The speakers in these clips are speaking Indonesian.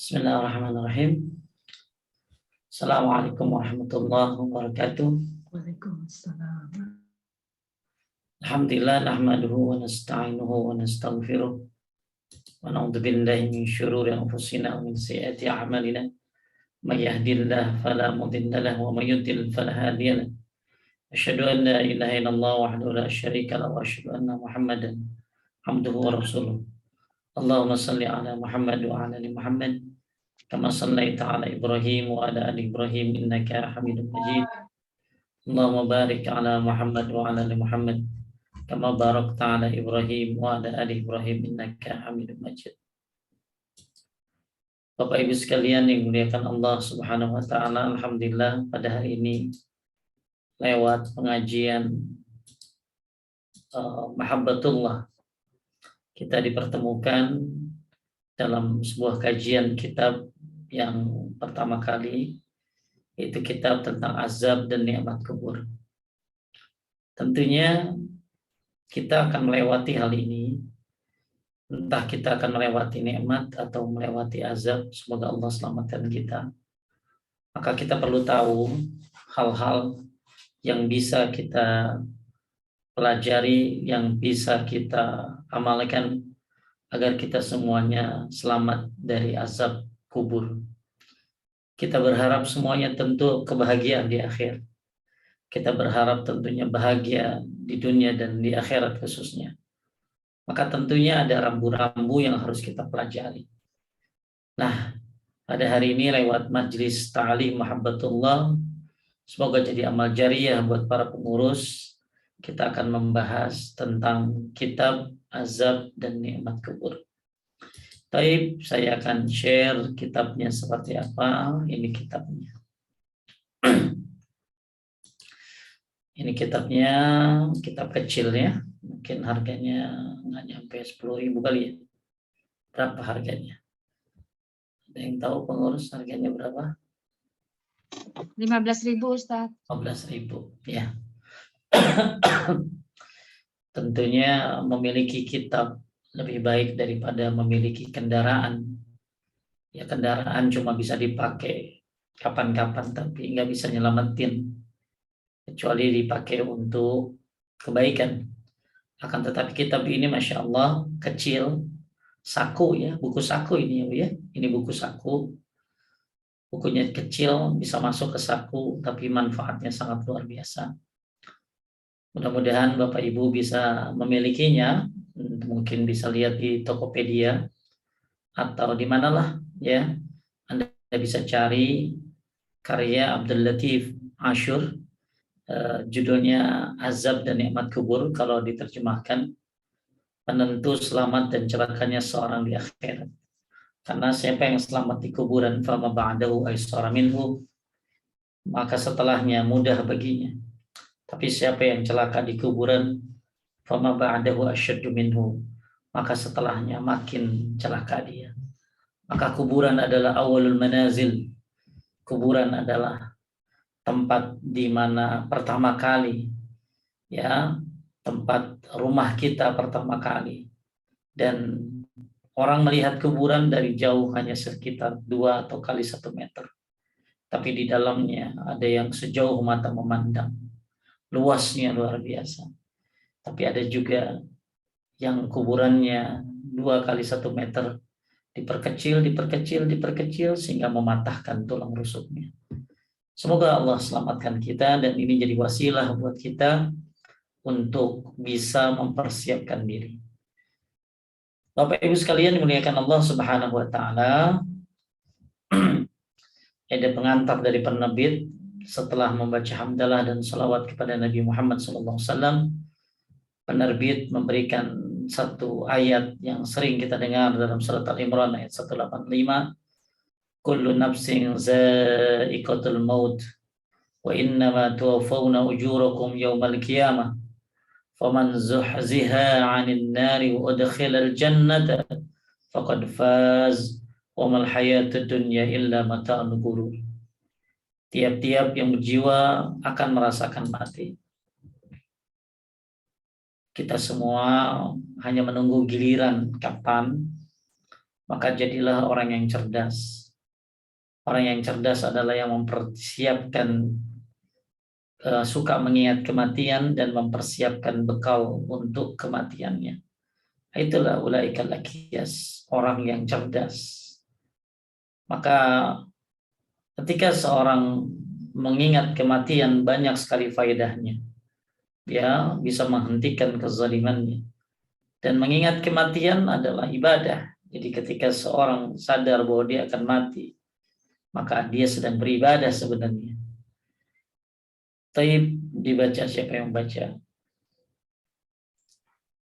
Bismillahirrahmanirrahim. Assalamualaikum warahmatullahi wabarakatuh. Waalaikumsalam. Alhamdulillah nahmaduhu wa nasta'inuhu wa nastaghfiruh wa na'udzu billahi min syururi anfusina wa min sayyiati a'malina. May yahdihillahu fala mudilla lahu wa may yudlil fala hadiya lahu. Asyhadu an la ilaha illallah wahdahu la syarika lahu wa asyhadu anna Muhammadan abduhu wa rasuluh. Allahumma shalli ala Muhammad wa ala ali Muhammad kama shallaita ala Ibrahim wa ala ali Ibrahim innaka Hamidum Majid. Allahumma barik ala Muhammad wa ala ali Muhammad kama barakta ala Ibrahim wa ala ali Ibrahim innaka Hamidum Majid. Bapak Ibu sekalian yang dimuliakan Allah Subhanahu wa taala, alhamdulillah pada hari ini lewat pengajian Mahabbatullah kita dipertemukan dalam sebuah kajian kitab yang pertama kali, yaitu kitab tentang azab dan nikmat kubur. Tentunya kita akan melewati hal ini, entah kita akan melewati nikmat atau melewati azab, semoga Allah selamatkan kita. Maka kita perlu tahu hal-hal yang bisa kita pelajari, yang bisa kita amalkan agar kita semuanya selamat dari azab kubur. Kita berharap semuanya tentu kebahagiaan di akhir. Kita berharap tentunya bahagia di dunia dan di akhirat khususnya. Maka tentunya ada rambu-rambu yang harus kita pelajari. Nah, pada hari ini lewat Majlis Ta'lim Mahabbatullah, semoga jadi amal jariyah buat para pengurus. Kita akan membahas tentang kitab azab dan nikmat kubur. Taib, saya akan share kitabnya seperti apa. Ini kitabnya. Ini kitabnya, kitab kecil ya. Mungkin harganya nggak nyampe 10.000 kali ya. Berapa harganya? Ada yang tahu pengurus harganya berapa? 15.000 Ustaz. 15.000 ya. Tentunya memiliki kitab lebih baik daripada memiliki kendaraan. Ya, kendaraan cuma bisa dipakai kapan-kapan tapi nggak bisa nyelamatin kecuali dipakai untuk kebaikan. Akan tetapi kitab ini Masya Allah kecil, saku ya, buku saku ini ya. Ini buku saku. Bukunya kecil, bisa masuk ke saku, tapi manfaatnya sangat luar biasa. Mudah-mudahan Bapak Ibu bisa memilikinya, mungkin bisa lihat di Tokopedia atau di manalah ya. Anda bisa cari karya Abdul Latif Ashur, judulnya Azab dan Nikmat Kubur. Kalau diterjemahkan, penentu selamat dan celakanya seorang di akhirat. Karena siapa yang selamat di kuburan, fama ba'dahu aysara minhu, maka setelahnya mudah baginya. Tapi siapa yang celaka di kuburan, fama ba'dahu asyaddu minhu, maka setelahnya makin celaka dia. Maka kuburan adalah awalul manazil. Kuburan adalah tempat di mana pertama kali ya, tempat rumah kita pertama kali. Dan orang melihat kuburan dari jauh hanya sekitar 2 atau kali 1 meter. Tapi di dalamnya ada yang sejauh mata memandang. Luasnya luar biasa. Tapi ada juga yang kuburannya 2 kali 1 meter, diperkecil sehingga mematahkan tulang rusuknya. Semoga Allah selamatkan kita dan ini jadi wasilah buat kita untuk bisa mempersiapkan diri. Bapak Ibu sekalian dimuliakan Allah Subhanahu wa taala. Ada pengantar dari penerbit setelah membaca hamdalah dan salawat kepada Nabi Muhammad SAW. Penerbit memberikan satu ayat yang sering kita dengar dalam surat Al-Imran ayat 185. Kullu nafsin za'iqatul maut wa innama tuwaffawna ujurakum yawmal qiyamah faman zuhziha 'anil nari wa udkhilal jannata faqad faz wa mal hayatud dunya illa mata'ul ghurur. Tiap-tiap yang berjiwa akan merasakan mati. Kita semua hanya menunggu giliran kapan maka jadilah orang yang cerdas. Orang yang cerdas adalah yang mempersiapkan, suka mengingat kematian dan mempersiapkan bekal untuk kematiannya. Itulah ulaikal aqyas, orang yang cerdas. Maka ketika seorang mengingat kematian, banyak sekali faedahnya. Dia bisa menghentikan kezalimannya. Dan mengingat kematian adalah ibadah. Jadi ketika seorang sadar bahwa dia akan mati, maka dia sedang beribadah sebenarnya. Taib dibaca, siapa yang baca?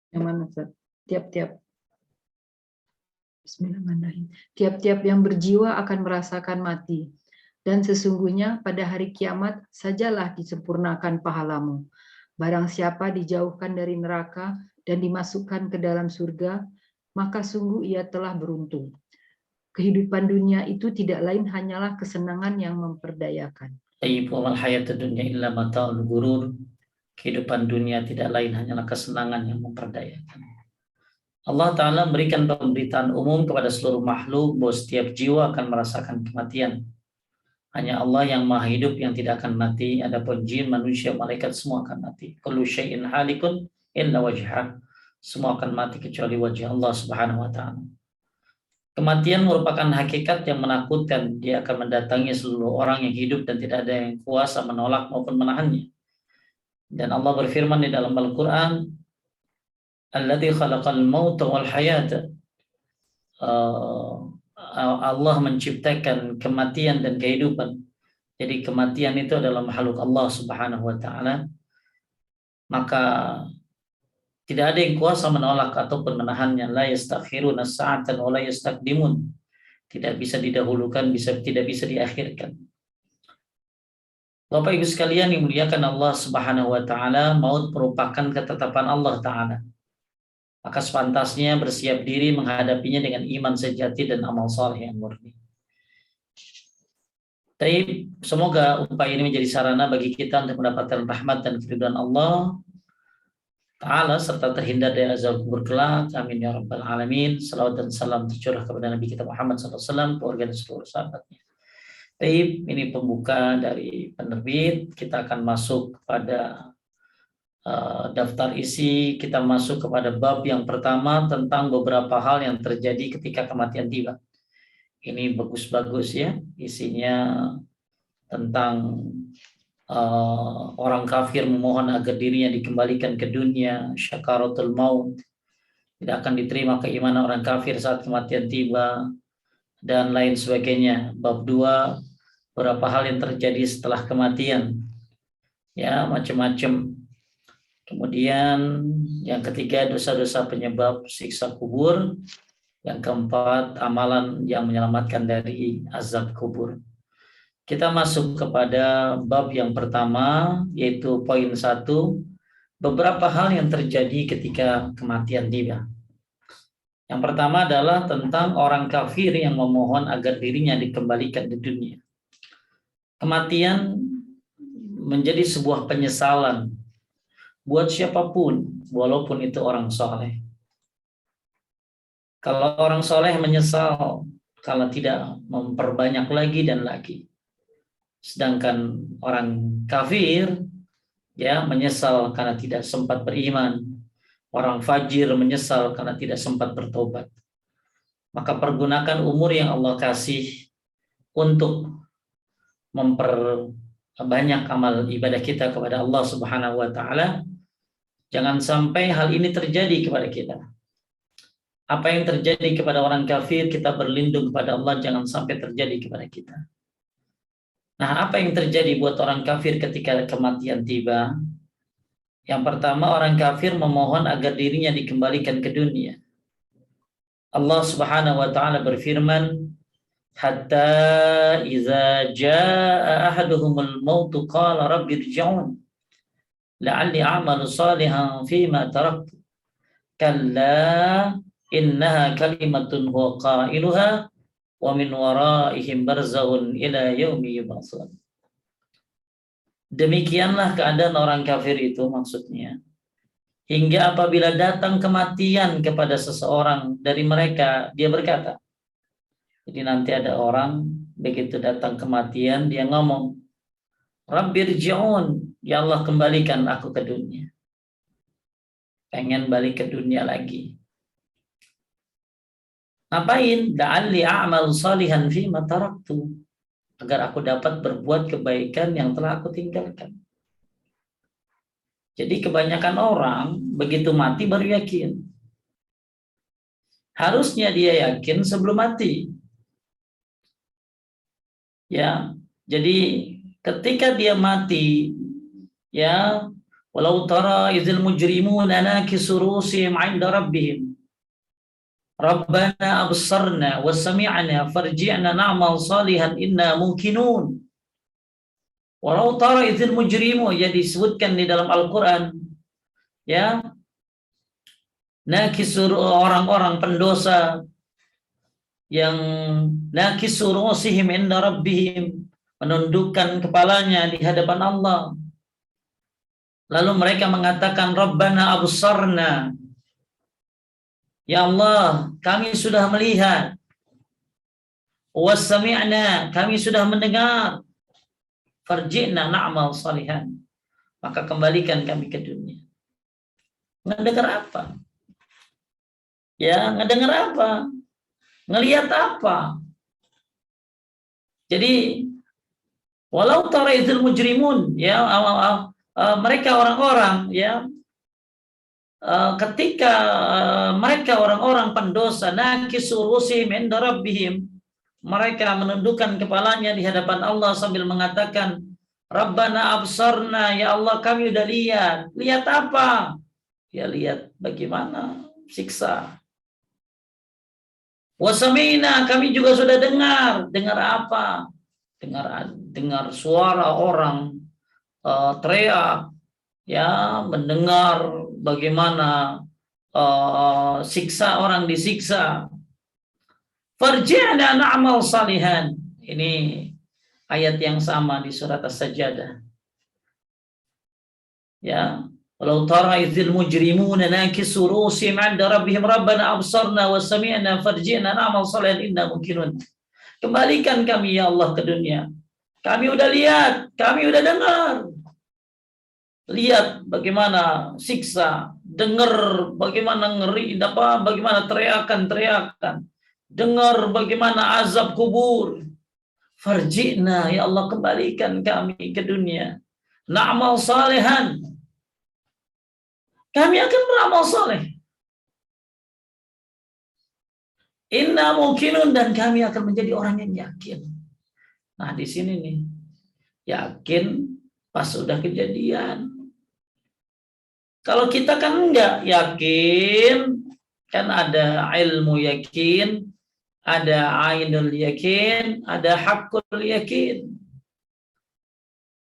Yang mana, Ustaz? Tiap-tiap. Bismillahirrahmanirrahim. Tiap-tiap yang berjiwa akan merasakan mati. Dan sesungguhnya pada hari kiamat sajalah disempurnakan pahalamu. Barang siapa dijauhkan dari neraka dan dimasukkan ke dalam surga, maka sungguh ia telah beruntung. Kehidupan dunia itu tidak lain hanyalah kesenangan yang memperdayakan. Taib wa mal hayatud dunya illa mata'ul ghurur. Kehidupan dunia tidak lain hanyalah kesenangan yang memperdayakan. Allah Ta'ala memberikan pemberitaan umum kepada seluruh makhluk bahwa setiap jiwa akan merasakan kematian. Hanya Allah yang maha hidup yang tidak akan mati. Adapun jin, manusia, malaikat semua akan mati. Kullu syai'in halikun illa wajhah. Semua akan mati kecuali wajah Allah Subhanahu wa Ta'ala. Kematian merupakan hakikat yang menakutkan. Dia akan mendatangi seluruh orang yang hidup dan tidak ada yang kuasa menolak maupun menahannya. Dan Allah berfirman di dalam Al-Quran, Alladzi khalaqal mauta wal hayata. Allah menciptakan kematian dan kehidupan. Jadi kematian itu adalah makhluk Allah Subhanahu wa Ta'ala. Maka tidak ada yang kuasa menolak ataupun menahannya. La yastakhiruna sa'atan wa la yastaqdimun. Tidak bisa didahulukan, tidak bisa diakhirkan. Bapak Ibu sekalian yang dimuliakan Allah Subhanahu wa Ta'ala, maut merupakan ketetapan Allah Ta'ala. Maka sepantasnya bersiap diri menghadapinya dengan iman sejati dan amal saleh yang murni. Tapi semoga upaya ini menjadi sarana bagi kita untuk mendapatkan rahmat dan keridhaan Allah Ta'ala serta terhindar dari azab kubur kelak. Amin ya rabbal alamin. Salawat dan salam tercurah kepada Nabi kita Muhammad SAW, keluarga dan seluruh sahabatnya. Baik, ini pembuka dari penerbit. Kita akan masuk kepada daftar isi. Kita masuk kepada bab yang pertama tentang beberapa hal yang terjadi ketika kematian tiba. Ini bagus-bagus ya, isinya tentang orang kafir memohon agar dirinya dikembalikan ke dunia, syakaratul maut, tidak akan diterima keimanan orang kafir saat kematian tiba, dan lain sebagainya. Bab 2, beberapa hal yang terjadi setelah kematian, ya macam-macam. Kemudian yang ketiga, dosa-dosa penyebab siksa kubur. Yang keempat, amalan yang menyelamatkan dari azab kubur. Kita masuk kepada bab yang pertama, yaitu poin 1, beberapa hal yang terjadi ketika kematian tiba. Yang pertama adalah tentang orang kafir yang memohon agar dirinya dikembalikan di dunia. Kematian menjadi sebuah penyesalan buat siapapun, walaupun itu orang soleh. Kalau orang soleh menyesal kalau tidak memperbanyak lagi dan lagi. Sedangkan orang kafir ya menyesal karena tidak sempat beriman. Orang fajir menyesal karena tidak sempat bertobat. Maka pergunakan umur yang Allah kasih untuk memperbanyak amal ibadah kita kepada Allah Subhanahu wa Ta'ala. Jangan sampai hal ini terjadi kepada kita. Apa yang terjadi kepada orang kafir, kita berlindung kepada Allah, jangan sampai terjadi kepada kita. Nah, apa yang terjadi buat orang kafir ketika kematian tiba? Yang pertama, orang kafir memohon agar dirinya dikembalikan ke dunia. Allah Subhanahu wa Ta'ala berfirman, hatta iza jaa ahaduhumul mautu qala rabbi irji'un la'alli a'malu salihan fima taraktu kalla innaha kalimatun huwa qailuha wa min waraihim barzakhun ila yaumi yub'atsun. Demikianlah keadaan orang kafir itu, maksudnya hingga apabila datang kematian kepada seseorang dari mereka, dia berkata, Jadi nanti ada orang begitu datang kematian dia ngomong, Rabbirji'un, ya Allah kembalikan aku ke dunia. Pengen balik ke dunia lagi. Ngapain? La'alli a'mal salihan fima taraktu. Agar aku dapat berbuat kebaikan yang telah aku tinggalkan. Jadi kebanyakan orang begitu mati baru yakin. Harusnya dia yakin sebelum mati. Ya, jadi ketika dia mati, ya, walau tara idzal mujrimuna nakisu rusihim 'inda rabbihim. Rabbana absarna wa sami'na farji'na na'mal salihan inna mungkinun. Walau tara idzal mujrimu, ya disebutkan di dalam Al-Qur'an, ya, nakisur orang-orang pendosa yang nakisur rusihim inda rabbihim, menundukkan kepalanya di hadapan Allah. Lalu mereka mengatakan Rabbana absarna, ya Allah kami sudah melihat, wasami'na kami sudah mendengar, farji'na na'mal salihan, maka kembalikan kami ke dunia. Ngedengar apa? Ya, ngedengar apa? Ngelihat apa? Jadi walau tara idzal mujrimun, ya, mereka orang-orang, ya, ketika mereka orang-orang pendosa nakisu rusihim inda rabbihim, mereka menundukkan kepalanya di hadapan Allah sambil mengatakan Rabbana absarna, ya Allah kami udah lihat. Lihat apa? Ya lihat bagaimana siksa. Wasamina, kami juga sudah dengar. Dengar apa? Dengar suara orang teriak, ya, mendengar bagaimana siksa orang disiksa. Farji'na na'mal salihan. Ini ayat yang sama di surat As-Sajdah. Ya, walau tara idzal mujrimuna nakisu rusihim 'inda rabbihim rabbana absarna wa sami'na farji'na na'mal salihan inna mungkinun. Kembalikan kami ya Allah ke dunia. Kami udah lihat, kami udah dengar. Lihat bagaimana siksa, dengar bagaimana ngeri, bagaimana teriakan-teriakan. Dengar bagaimana azab kubur. Farji'na, ya Allah kembalikan kami ke dunia. Na'mal salihan. Kami akan beramal saleh. Inna mungkinun, dan kami akan menjadi orang yang yakin. Nah, di sini nih, yakin pas sudah kejadian. Kalau kita kan enggak yakin, kan ada ilmu yakin, ada ainul yakin, ada haqqul yakin.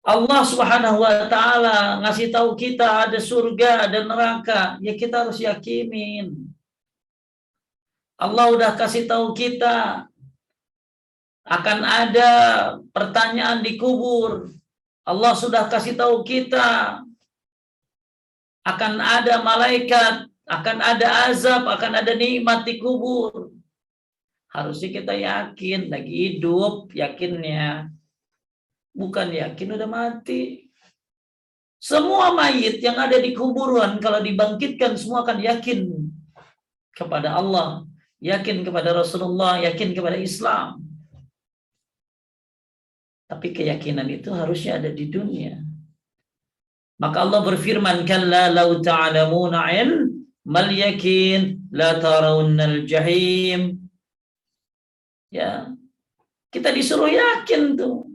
Allah Subhanahu wa taala ngasih tahu kita ada surga, ada neraka, ya kita harus yakinin. Allah udah kasih tahu kita akan ada pertanyaan di kubur. Allah sudah kasih tahu kita akan ada malaikat, akan ada azab, akan ada nikmat di kubur. Harusnya kita yakin, lagi hidup yakinnya. Bukan yakin udah mati. Semua mayit yang ada di kuburan kalau dibangkitkan semua akan yakin kepada Allah, yakin kepada Rasulullah, yakin kepada Islam. Tapi keyakinan itu harusnya ada di dunia. Maka Allah berfirman, kalla law ta'lamuna ilmal yakin la tarawunnal jahim. Ya. Kita disuruh yakin tuh.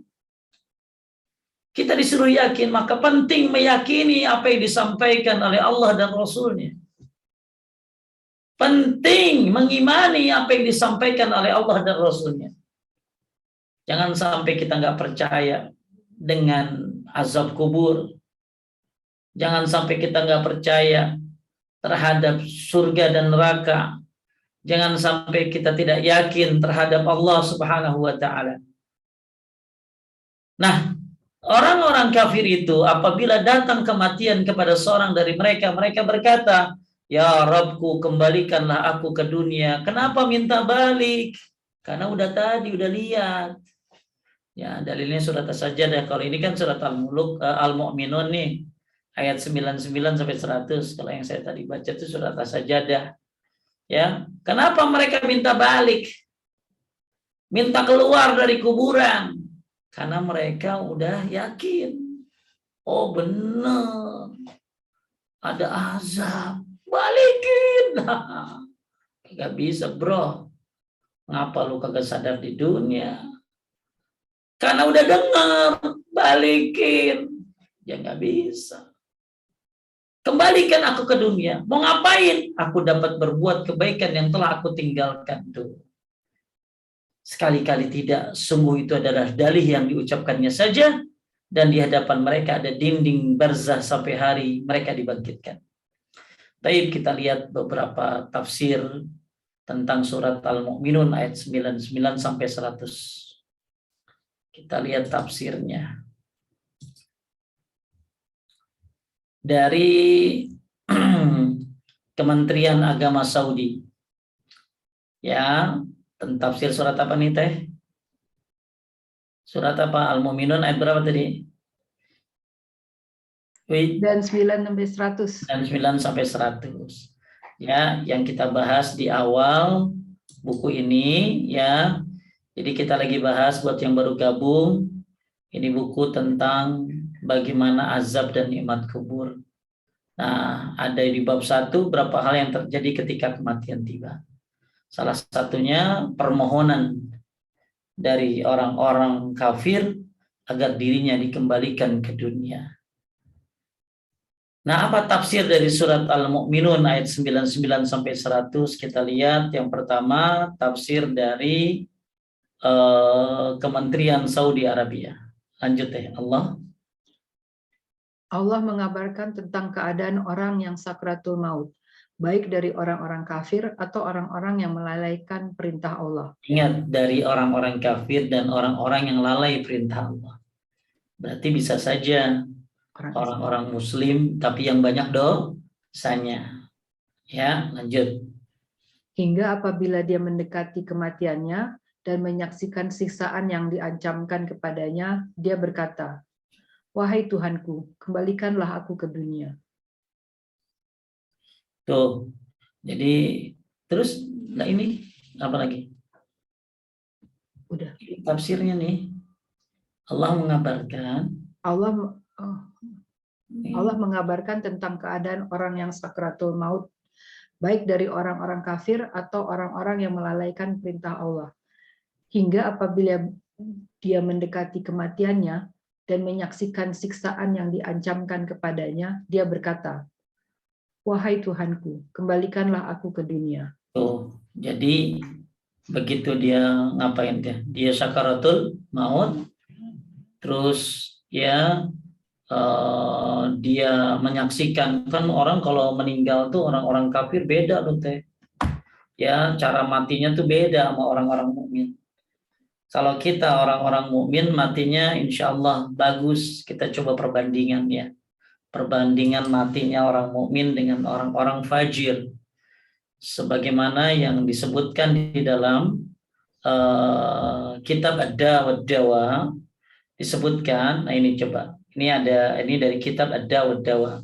Kita disuruh yakin, maka penting meyakini apa yang disampaikan oleh Allah dan Rasulnya. Penting mengimani apa yang disampaikan oleh Allah dan Rasulnya. Jangan sampai kita nggak percaya dengan azab kubur. Jangan sampai kita nggak percaya terhadap surga dan neraka. Jangan sampai kita tidak yakin terhadap Allah Subhanahu wa taala. Nah, orang-orang kafir itu apabila datang kematian kepada seorang dari mereka, mereka berkata, "Ya Rabbku, kembalikanlah aku ke dunia." Kenapa minta balik? Karena udah lihat. Ya, dalilnya surat As-Sajdah. Kalau ini kan surat Al-Mulk, Al-Mu'minun nih. Ayat 99 sampai 100. Kalau yang saya tadi baca itu surat As-Sajdah. Ya, kenapa mereka minta balik? Minta keluar dari kuburan? Karena mereka udah yakin. Oh benar. Ada azab. Balikin. Gak bisa, bro. Ngapa lu kagak sadar di dunia? Karena udah dengar, balikin. Ya nggak bisa. Kembalikan aku ke dunia. Mau ngapain? Aku dapat berbuat kebaikan yang telah aku tinggalkan tuh. Sekali-kali tidak, sungguh itu adalah dalih yang diucapkannya saja, dan di hadapan mereka ada dinding barzah sampai hari mereka dibangkitkan. Baik, kita lihat beberapa tafsir tentang surat Al-Mu'minun ayat 99 sampai 100. Kita lihat tafsirnya. Dari Kementerian Agama Saudi. Ya, tafsir surat apa nih Teh? Surat apa? Al-Mu'minun ayat berapa tadi? Dan 9 sampai 100. Dan 9 sampai 100. Ya, yang kita bahas di awal buku ini ya. Jadi kita lagi bahas buat yang baru gabung. Ini buku tentang bagaimana azab dan nikmat kubur. Nah, ada di bab 1 berapa hal yang terjadi ketika kematian tiba. Salah satunya permohonan dari orang-orang kafir agar dirinya dikembalikan ke dunia. Nah, apa tafsir dari surat Al-Mu'minun ayat 99 sampai 100? Kita lihat yang pertama tafsir dari Kementerian Saudi Arabia. Lanjut ya, Allah mengabarkan tentang keadaan orang yang sakratul maut, baik dari orang-orang kafir atau orang-orang yang melalaikan perintah Allah. Ingat, dari orang-orang kafir dan orang-orang yang lalai perintah Allah. Berarti bisa saja orang-orang muslim tapi yang banyak dosanya. Ya, lanjut. Hingga apabila dia mendekati kematiannya dan menyaksikan siksaan yang diancamkan kepadanya, dia berkata, "Wahai Tuhanku, kembalikanlah aku ke dunia." Tuh. Jadi terus nah ini apa lagi? Udah. Tafsirnya nih. Allah mengabarkan Allah mengabarkan tentang keadaan orang yang sakratul maut, baik dari orang-orang kafir atau orang-orang yang melalaikan perintah Allah. Hingga apabila dia mendekati kematiannya dan menyaksikan siksaan yang diancamkan kepadanya, dia berkata, "Wahai Tuhanku, kembalikanlah aku ke dunia." Tuh, jadi begitu dia ngapain dia? Dia sakaratul maut, terus ya dia menyaksikan, kan orang kalau meninggal tuh orang-orang kafir beda loh Teh. Ya, cara matinya tuh beda sama orang-orang mukmin. Kalau kita orang-orang mukmin matinya insya Allah bagus. Kita coba perbandingan ya. Perbandingan matinya orang mukmin dengan orang-orang fajir. Sebagaimana yang disebutkan di dalam kitab Ad-Da' Dawa disebutkan. Nah ini coba. Ini dari kitab Ad-Da' Dawa.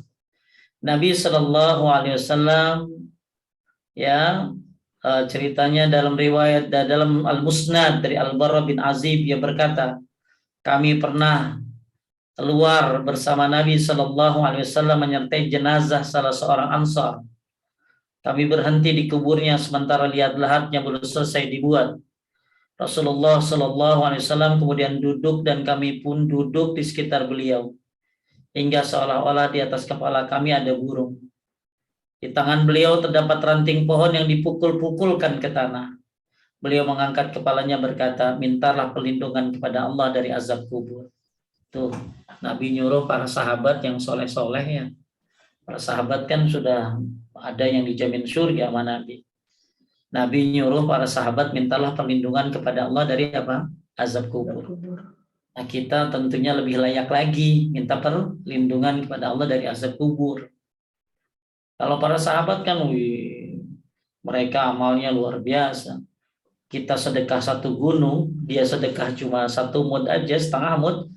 Nabi Shallallahu Alaihi Wasallam ya ceritanya dalam riwayat dalam Al-Musnad dari Al-Barra bin Azib, dia berkata, kami pernah keluar bersama Nabi Shallallahu Alaihi Wasallam menyertai jenazah salah seorang Ansar. Kami berhenti di kuburnya sementara lihat lahatnya belum selesai dibuat. Rasulullah Shallallahu Alaihi Wasallam kemudian duduk dan kami pun duduk di sekitar beliau hingga seolah-olah di atas kepala kami ada burung. Di tangan beliau terdapat ranting pohon yang dipukul-pukulkan ke tanah. Beliau mengangkat kepalanya berkata, mintalah perlindungan kepada Allah dari azab kubur. Tuh, Nabi nyuruh para sahabat yang soleh-soleh ya. Para sahabat kan sudah ada yang dijamin surga sama Nabi. Nabi nyuruh para sahabat mintalah perlindungan kepada Allah dari apa? Azab kubur. Nah, kita tentunya lebih layak lagi minta perlindungan kepada Allah dari azab kubur. Kalau para sahabat kan mereka amalnya luar biasa. kita sedekah satu gunung, dia sedekah cuma satu mud aja, setengah mud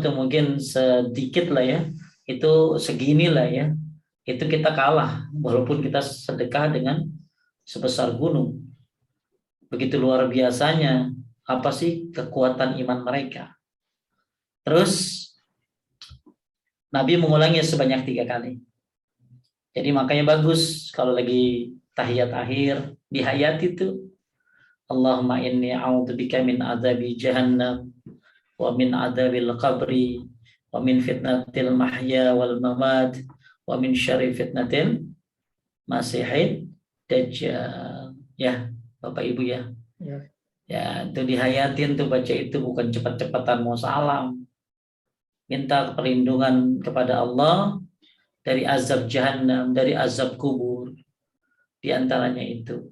itu mungkin sedikit lah ya, itu segini lah ya, itu kita kalah, walaupun kita sedekah dengan sebesar gunung. Begitu luar biasanya, apa sih kekuatan iman mereka. Terus Nabi mengulangi sebanyak 3 kali. Jadi makanya bagus kalau lagi tahiyat akhir, dihayati itu. Allahumma inni a'udzubika min adzabi jahannam wa min adzabil qabri wa min fitnatil mahya wal mamat wa min syarri fitnatil masihid dajjal. Ya, Bapak Ibu ya. Ya. Ya, itu dihayatin tuh, baca itu, bukan cepat-cepatan mau salam. Minta perlindungan kepada Allah dari azab jahannam, dari azab kubur, di antaranya itu.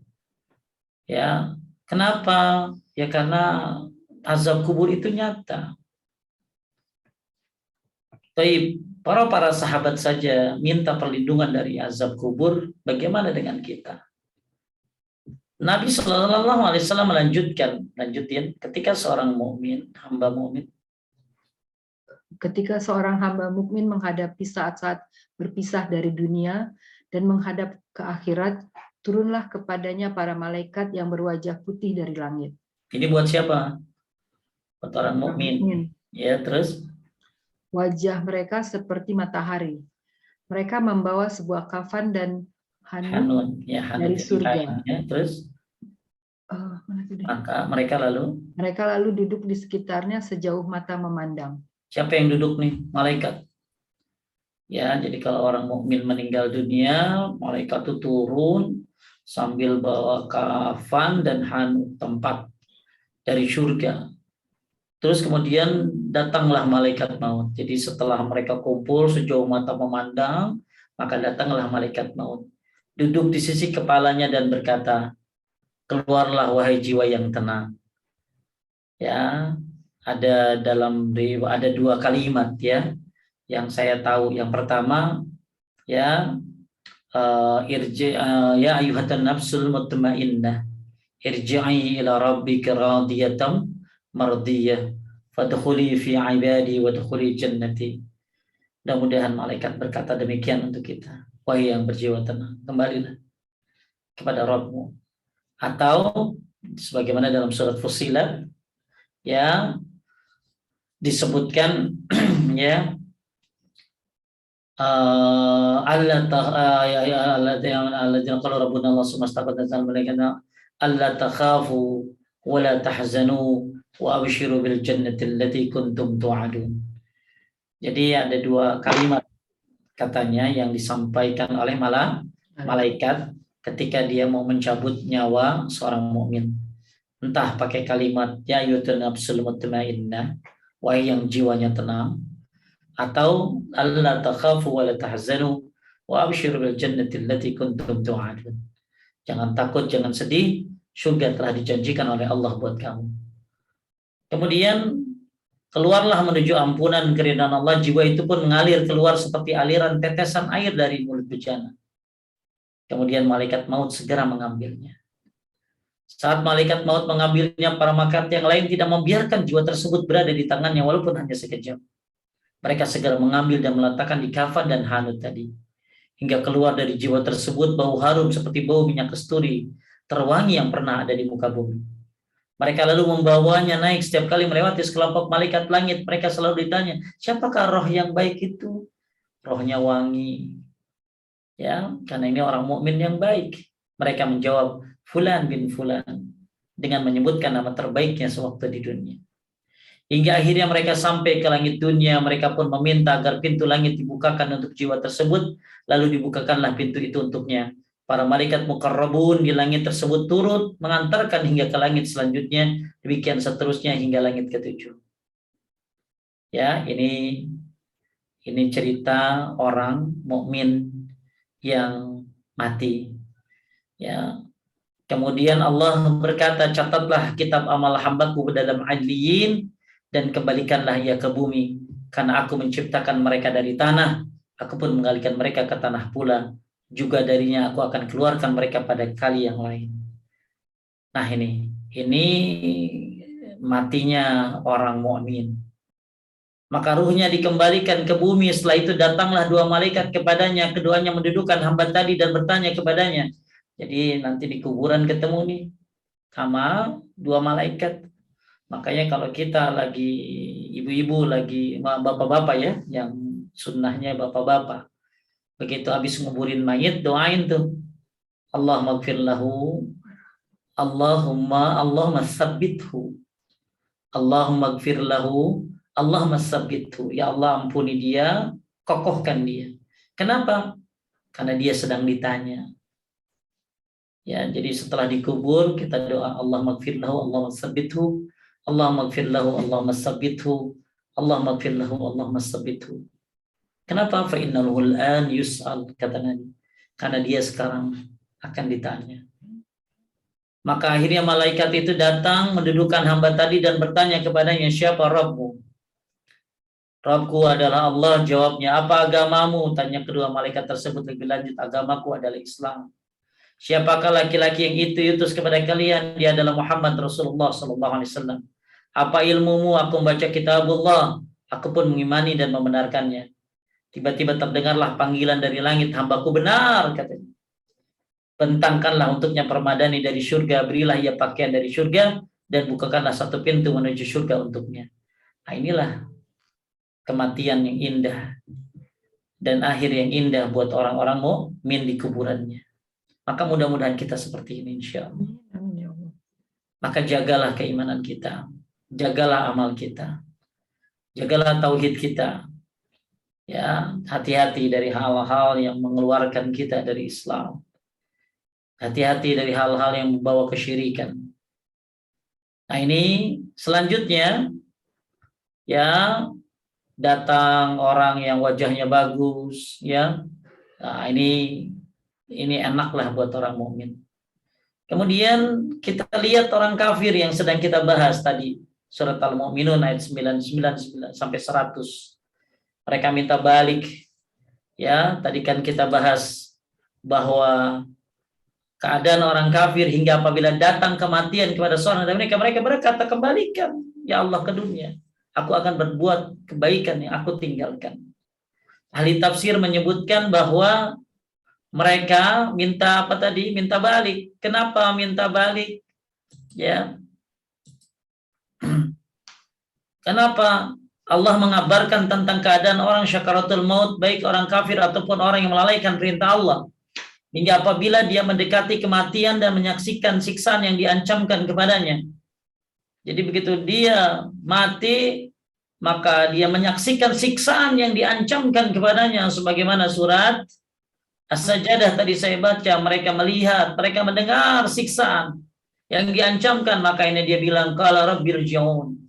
Ya, kenapa? Ya karena azab kubur itu nyata. Tapi para sahabat saja minta perlindungan dari azab kubur, bagaimana dengan kita? Nabi Shallallahu Alaihi Wasallam lanjutin, ketika seorang mukmin, hamba mukmin, ketika seorang hamba mukmin menghadapi saat-saat berpisah dari dunia dan menghadap ke akhirat, turunlah kepadanya para malaikat yang berwajah putih dari langit. Ini buat siapa? Buat orang mukmin. Ya, terus wajah mereka seperti matahari. Mereka membawa sebuah kafan dan hanun ya, dari surga. Ya, terus maka mereka lalu duduk di sekitarnya sejauh mata memandang. Siapa yang duduk nih? Malaikat. Ya, jadi kalau orang mukmin meninggal dunia, malaikat itu turun sambil bawa kafan dan hanut, tempat dari surga. Terus kemudian datanglah malaikat maut. Jadi setelah mereka kumpul sejauh mata memandang, maka datanglah malaikat maut. Duduk di sisi kepalanya dan berkata, keluarlah wahai jiwa yang tenang. Ya, ada 2 kalimat ya yang saya tahu. Yang pertama ya ya ayyuhatan nafsul mutmainnah irji'i ila rabbika radiyatan mardiyah fadkhuli fi ibadi wadkhuli jannati. Mudah-mudahan malaikat berkata demikian untuk kita. Wahai yang berjiwa tenang, kembalilah kepada Rabbmu. Atau sebagaimana dalam surat Fussilat ya disebutkan ya alladzina qalu rabbuna Allah summa istaqamat malaikatuna alla takhafu wa la tahzanu wa abshiru bil jannati allati kuntum tu'adun. Jadi ada 2 kalimat katanya yang disampaikan oleh malaikat ketika dia mau mencabut nyawa seorang mukmin. Entah pakai kalimat ya ayyuhan nafsul mutmainnah, wahai yang jiwanya tenang, atau alla takhafu wa la tahzanu wa abshiru bil jannati allati kuntum tu'adun. Jangan takut, jangan sedih, surga telah dijanjikan oleh Allah buat kamu. Kemudian keluarlah menuju ampunan keridhaan Allah. Jiwa itu pun mengalir keluar seperti aliran tetesan air dari mulut bejana. Kemudian malaikat maut segera mengambilnya. Saat malaikat maut mengambilnya, para malaikat yang lain tidak membiarkan jiwa tersebut berada di tangannya walaupun hanya sekejap. Mereka segera mengambil dan meletakkan di kafan dan hanut tadi. Hingga keluar dari jiwa tersebut bau harum seperti bau minyak kasturi terwangi yang pernah ada di muka bumi. Mereka lalu membawanya naik. Setiap kali melewati sekelompok malaikat langit, mereka selalu ditanya, siapakah roh yang baik itu? Rohnya wangi. Ya, karena ini orang mukmin yang baik. Mereka menjawab, Fulan bin Fulan, dengan menyebutkan nama terbaiknya sewaktu di dunia. Hingga akhirnya mereka sampai ke langit dunia. Mereka pun meminta agar pintu langit dibukakan untuk jiwa tersebut. Lalu dibukakanlah pintu itu untuknya. Para malaikat muqarrabun di langit tersebut turut mengantarkan hingga ke langit selanjutnya. Demikian seterusnya hingga langit ke-7. Ya, ini cerita orang mukmin yang mati. Ya. Kemudian Allah berkata, catatlah kitab amal hambaku dalam adliyin dan kembalikanlah ia ke bumi, karena aku menciptakan mereka dari tanah, aku pun mengalihkan mereka ke tanah pula, juga darinya aku akan keluarkan mereka pada kali yang lain. Nah ini matinya orang mukmin. Maka ruhnya dikembalikan ke bumi. Setelah itu datanglah dua malaikat kepadanya. Keduanya mendudukkan hamba tadi dan bertanya kepadanya. Jadi nanti di kuburan ketemu nih sama dua malaikat. Makanya kalau kita lagi ibu-ibu, lagi bapak-bapak ya, yang sunnahnya bapak-bapak, begitu habis nguburin mayit doain tuh, Allahumma gfir lahu, Allahumma sabbithu, Allahumma gfir lahu, Allahumma sabbithu. Ya Allah ampuni dia, kokohkan dia. Kenapa? Karena dia sedang ditanya. Ya, jadi setelah dikubur kita doa Allahumma gfir lahu, Allahumma sabbithu, Allahumma gfir lahu, Allahumma sabbithu, Allahumma gfir lahu, Allahumma sabbithu. Kenapa? Fa innahu al-an yus'al, kata Nabi. Karena dia sekarang akan ditanya. Maka akhirnya malaikat itu datang mendudukkan hamba tadi dan bertanya kepadanya, siapa Rabbmu? Rabbku adalah Allah, jawabnya. Apa agamamu? Tanya kedua malaikat tersebut lebih lanjut, agamaku adalah Islam. Siapakah laki-laki yang itu diutus kepada kalian? Dia adalah Muhammad Rasulullah SAW. Apa ilmumu? Aku membaca kitabullah. Aku pun mengimani dan membenarkannya. Tiba-tiba terdengarlah panggilan dari langit, hambaku benar, katanya. Bentangkanlah untuknya permadani dari surga, berilah ia pakaian dari surga, dan bukakanlah satu pintu menuju surga untuknya. Nah, inilah kematian yang indah dan akhir yang indah buat orang-orang mukmin di kuburannya. Maka mudah-mudahan kita seperti ini, insya Allah. Maka jagalah keimanan kita, jagalah amal kita, jagalah tauhid kita. Ya, hati-hati dari hal-hal yang mengeluarkan kita dari Islam. Hati-hati dari hal-hal yang membawa kesyirikan. Nah, ini selanjutnya ya, datang orang yang wajahnya bagus, ya. Nah, ini enaklah buat orang mukmin. Kemudian kita lihat orang kafir yang sedang kita bahas tadi, surat Al-Mu'minun ayat 99 sampai 100. Mereka minta balik. Ya, tadi kan kita bahas bahwa keadaan orang kafir hingga apabila datang kematian kepada seorang dari mereka berkata, kembalikan ya Allah ke dunia. Aku akan berbuat kebaikan yang aku tinggalkan. Ahli tafsir menyebutkan bahwa mereka minta apa tadi? Minta balik. Kenapa minta balik? Ya. Kenapa Allah mengabarkan tentang keadaan orang syakaratul maut, baik orang kafir ataupun orang yang melalaikan perintah Allah, hingga apabila dia mendekati kematian dan menyaksikan siksaan yang diancamkan kepadanya. Jadi begitu dia mati, maka dia menyaksikan siksaan yang diancamkan kepadanya, sebagaimana surat As-Sajdah tadi saya baca, mereka melihat, mereka mendengar siksaan yang diancamkan, maka ini dia bilang, qala rabbirji'un.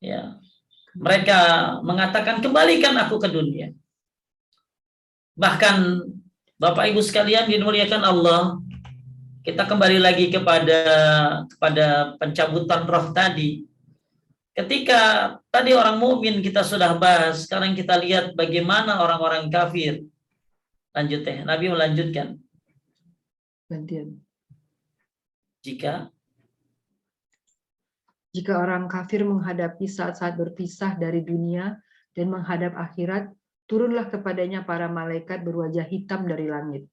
Ya. Mereka mengatakan, kembalikan aku ke dunia. Bahkan Bapak Ibu sekalian dimuliakan Allah, kita kembali lagi kepada pencabutan roh tadi. Ketika tadi orang mukmin kita sudah bahas, sekarang kita lihat bagaimana orang-orang kafir. Lanjut ya, Nabi melanjutkan. Jika orang kafir menghadapi saat-saat berpisah dari dunia dan menghadap akhirat, turunlah kepadanya para malaikat berwajah hitam dari langit.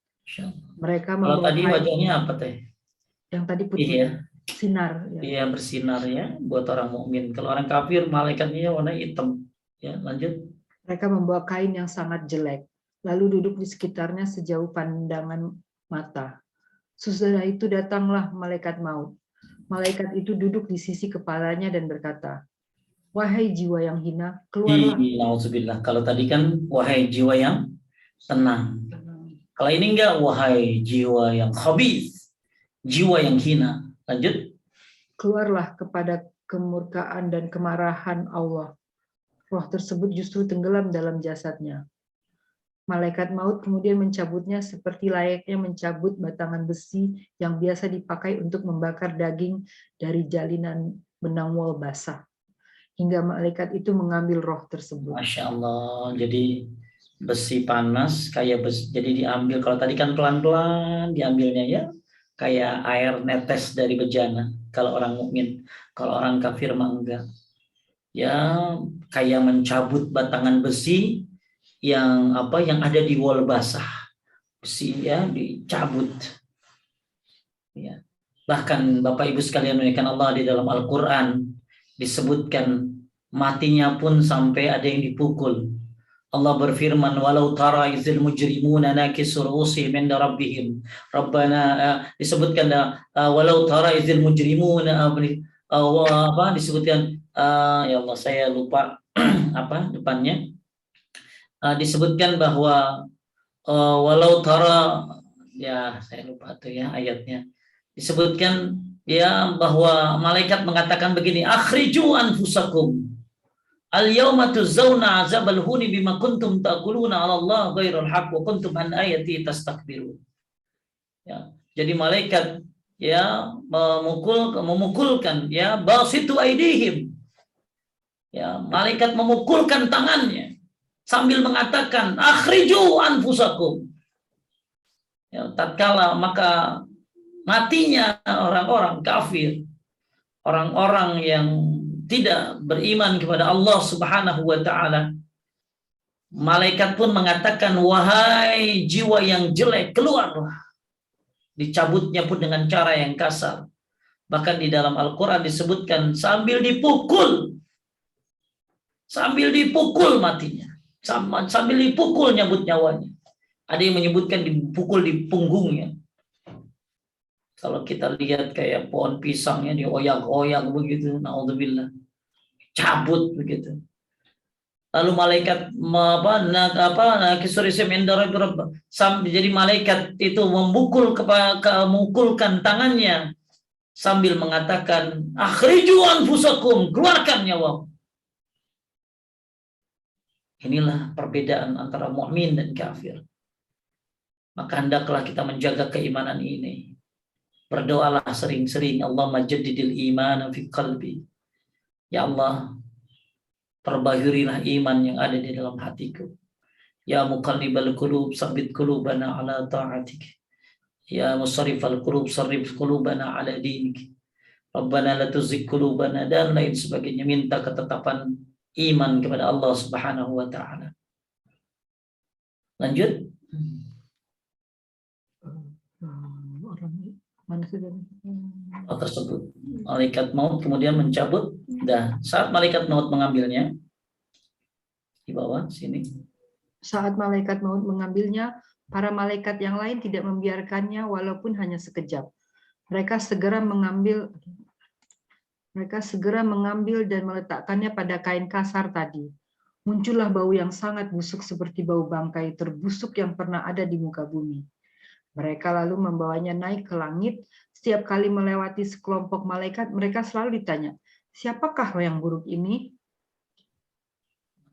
Mereka kalau tadi wajahnya apa teh? Yang tadi putih, iya. Sinar. Ya. Iya, bersinar ya buat orang mukmin. Kalau orang kafir malaikatnya warna hitam. Ya, lanjut. Mereka membawa kain yang sangat jelek, lalu duduk di sekitarnya sejauh pandangan mata. Sesudah itu datanglah malaikat maut. Malaikat itu duduk di sisi kepalanya dan berkata, wahai jiwa yang hina, keluarlah. Nauzubillah. Kalau tadi kan wahai jiwa yang tenang. Kalau ini enggak, wahai jiwa yang khabith, jiwa yang hina. Lanjut. Keluarlah kepada kemurkaan dan kemarahan Allah. Roh tersebut justru tenggelam dalam jasadnya. Malaikat maut kemudian mencabutnya seperti layaknya mencabut batangan besi yang biasa dipakai untuk membakar daging dari jalinan benang wol basah. Hingga malaikat itu mengambil roh tersebut. Masya Allah, jadi besi panas kayak besi, jadi diambil. Kalau tadi kan pelan-pelan diambilnya ya, kayak air netes dari bejana kalau orang mukmin. Kalau orang kafir mah enggak. Ya, kayak mencabut batangan besi yang ada di wol basah. Besi ya dicabut. Ya. Bahkan Bapak Ibu sekalian memuliakan Allah, di dalam Al-Qur'an disebutkan matinya pun sampai ada yang dipukul. Allah berfirman, walau tara izil mujrimuna nakisur ru'usihim inda rabbihim. Rabbana, disebutkan walau tara izil mujrimuna disebutkan ya Allah saya lupa apa depannya. Disebutkan bahwa walau tara, ya saya lupa tuh ya ayatnya. Disebutkan ya bahwa malaikat mengatakan begini, akhriju anfusakum al-yawma tuzawna azabal huni bima kuntum ta'kuluna 'ala Allah ghairal haqq wa kuntum an ayati tastakbirun. Ya, jadi malaikat ya memukulkan ya basitu aidihim. Ya, malaikat memukulkan tangannya sambil mengatakan akhriju anfusakum. Ya, tatkala maka matinya orang-orang kafir, orang-orang yang tidak beriman kepada Allah Subhanahu wa taala, malaikat pun mengatakan, wahai jiwa yang jelek, keluarlah. Dicabutnya pun dengan cara yang kasar. Bahkan di dalam Al-Quran disebutkan sambil dipukul matinya, sambil dipukul nyabut nyawanya. Ada yang menyebutkan dipukul di punggungnya. Kalau kita lihat kayak pohon pisangnya dioyak-oyak begitu, naudzubillah, cabut begitu. Lalu malaikat jadi malaikat itu memukulkan tangannya sambil mengatakan akhriju anfusakum, keluarkan nyawa. Inilah perbedaan antara mukmin dan kafir. Maka hendaklah kita menjaga keimanan ini. Berdoalah sering-sering, Allahumma jaddidil iman fi qalbi. Ya Allah, perbaharilah iman yang ada di dalam hatiku. Ya muqallibal qulub, tsabbit qulubana ala ta'atik. Ya musarrifal qulub, sarrif qulubana ala dinik. Rabbana la tuzigh qulubana, dan lain sebagainya. Minta ketetapan iman kepada Allah Subhanahu wa taala. Lanjut. Tersebut malaikat maut kemudian mencabut. Dan saat malaikat maut mengambilnya, di bawah sini, saat malaikat maut mengambilnya, para malaikat yang lain tidak membiarkannya walaupun hanya sekejap. Mereka segera mengambil dan meletakkannya pada kain kasar tadi. Muncullah bau yang sangat busuk seperti bau bangkai terbusuk yang pernah ada di muka bumi. Mereka lalu membawanya naik ke langit. Setiap kali melewati sekelompok malaikat, mereka selalu ditanya, siapakah yang buruk ini?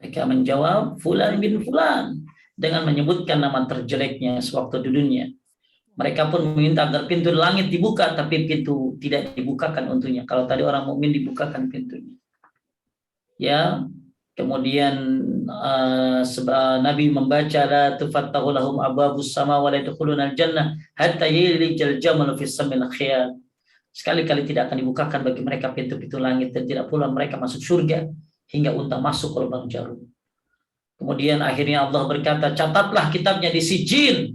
Mereka menjawab, Fulan bin Fulan, dengan menyebutkan nama terjeleknya sewaktu di dunia. Mereka pun meminta agar pintu langit dibuka, tapi pintu tidak dibukakan untuknya. Kalau tadi orang mukmin dibukakan pintunya. Ya, kemudian Nabi membaca la tufattahu lahum abwabus sama wa la yadkhulunal jannah hatta yalijal jamal fis samil khiyat. Sekali-kali tidak akan dibukakan bagi mereka pintu-pintu langit, dan tidak pula mereka masuk surga hingga unta masuk ke lubang jarum. Kemudian akhirnya Allah berkata, catatlah kitabnya di Sijin.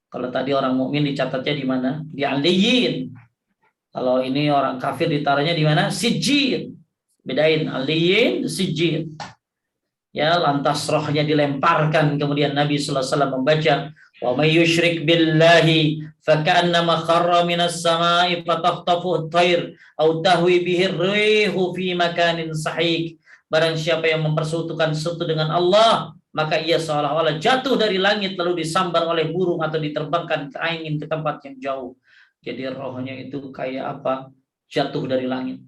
Kalau tadi orang mukmin dicatatnya di mana? Di Aliyin. Kalau ini orang kafir ditaruhnya di mana? Sijin. Bedain Aliyin, Sijin. Ya, lantas rohnya dilemparkan. Kemudian Nabi sallallahu alaihi wasallam membaca, wa may yusyrik billahi faka'annama kharra minas samai fatakhtafuhu at-tayr aw tahwi bihi ar-rihu fi makanin sahik. Barang siapa yang mempersekutukan sesuatu dengan Allah, maka ia seolah-olah jatuh dari langit lalu disambar oleh burung atau diterbangkan ke angin ke tempat yang jauh. Jadi rohnya itu kayak apa? Jatuh dari langit.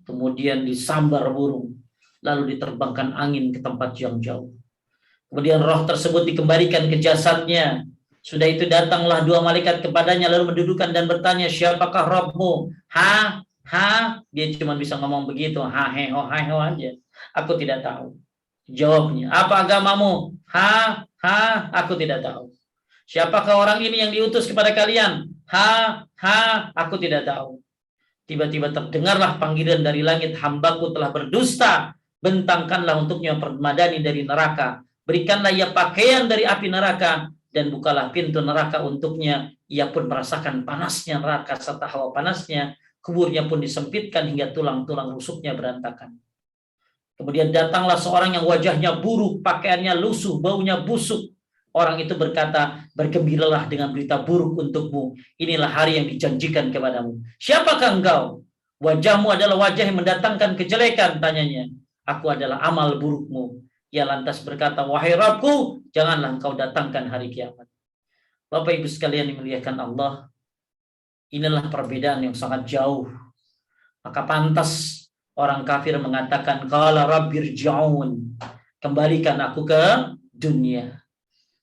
Kemudian disambar burung, lalu diterbangkan angin ke tempat yang jauh. Kemudian roh tersebut dikembalikan ke jasadnya. Sudah itu datanglah dua malaikat kepadanya lalu mendudukan dan bertanya, siapakah Rabbmu? Dia cuma bisa ngomong begitu, ho aja. Aku tidak tahu. Jawabnya, apa agamamu? Aku tidak tahu. Siapakah orang ini yang diutus kepada kalian? Aku tidak tahu. Tiba-tiba terdengarlah panggilan dari langit, hambaku telah berdusta, bentangkanlah untuknya permadani dari neraka, berikanlah ia pakaian dari api neraka, dan bukalah pintu neraka untuknya. Ia pun merasakan panasnya neraka serta hawa panasnya, kuburnya pun disempitkan hingga tulang-tulang rusuknya berantakan. Kemudian datanglah seorang yang wajahnya buruk, pakaiannya lusuh, baunya busuk. Orang itu berkata, bergembiralah dengan berita buruk untukmu. Inilah hari yang dijanjikan kepadamu. Siapakah engkau? Wajahmu adalah wajah yang mendatangkan kejelekan, tanyanya. Aku adalah amal burukmu. Ia lantas berkata, wahai Rabbku, janganlah engkau datangkan hari kiamat. Bapak Ibu sekalian dimuliakan Allah, inilah perbedaan yang sangat jauh. Maka pantas orang kafir mengatakan, qala rabbirji'un, kembalikan aku ke dunia.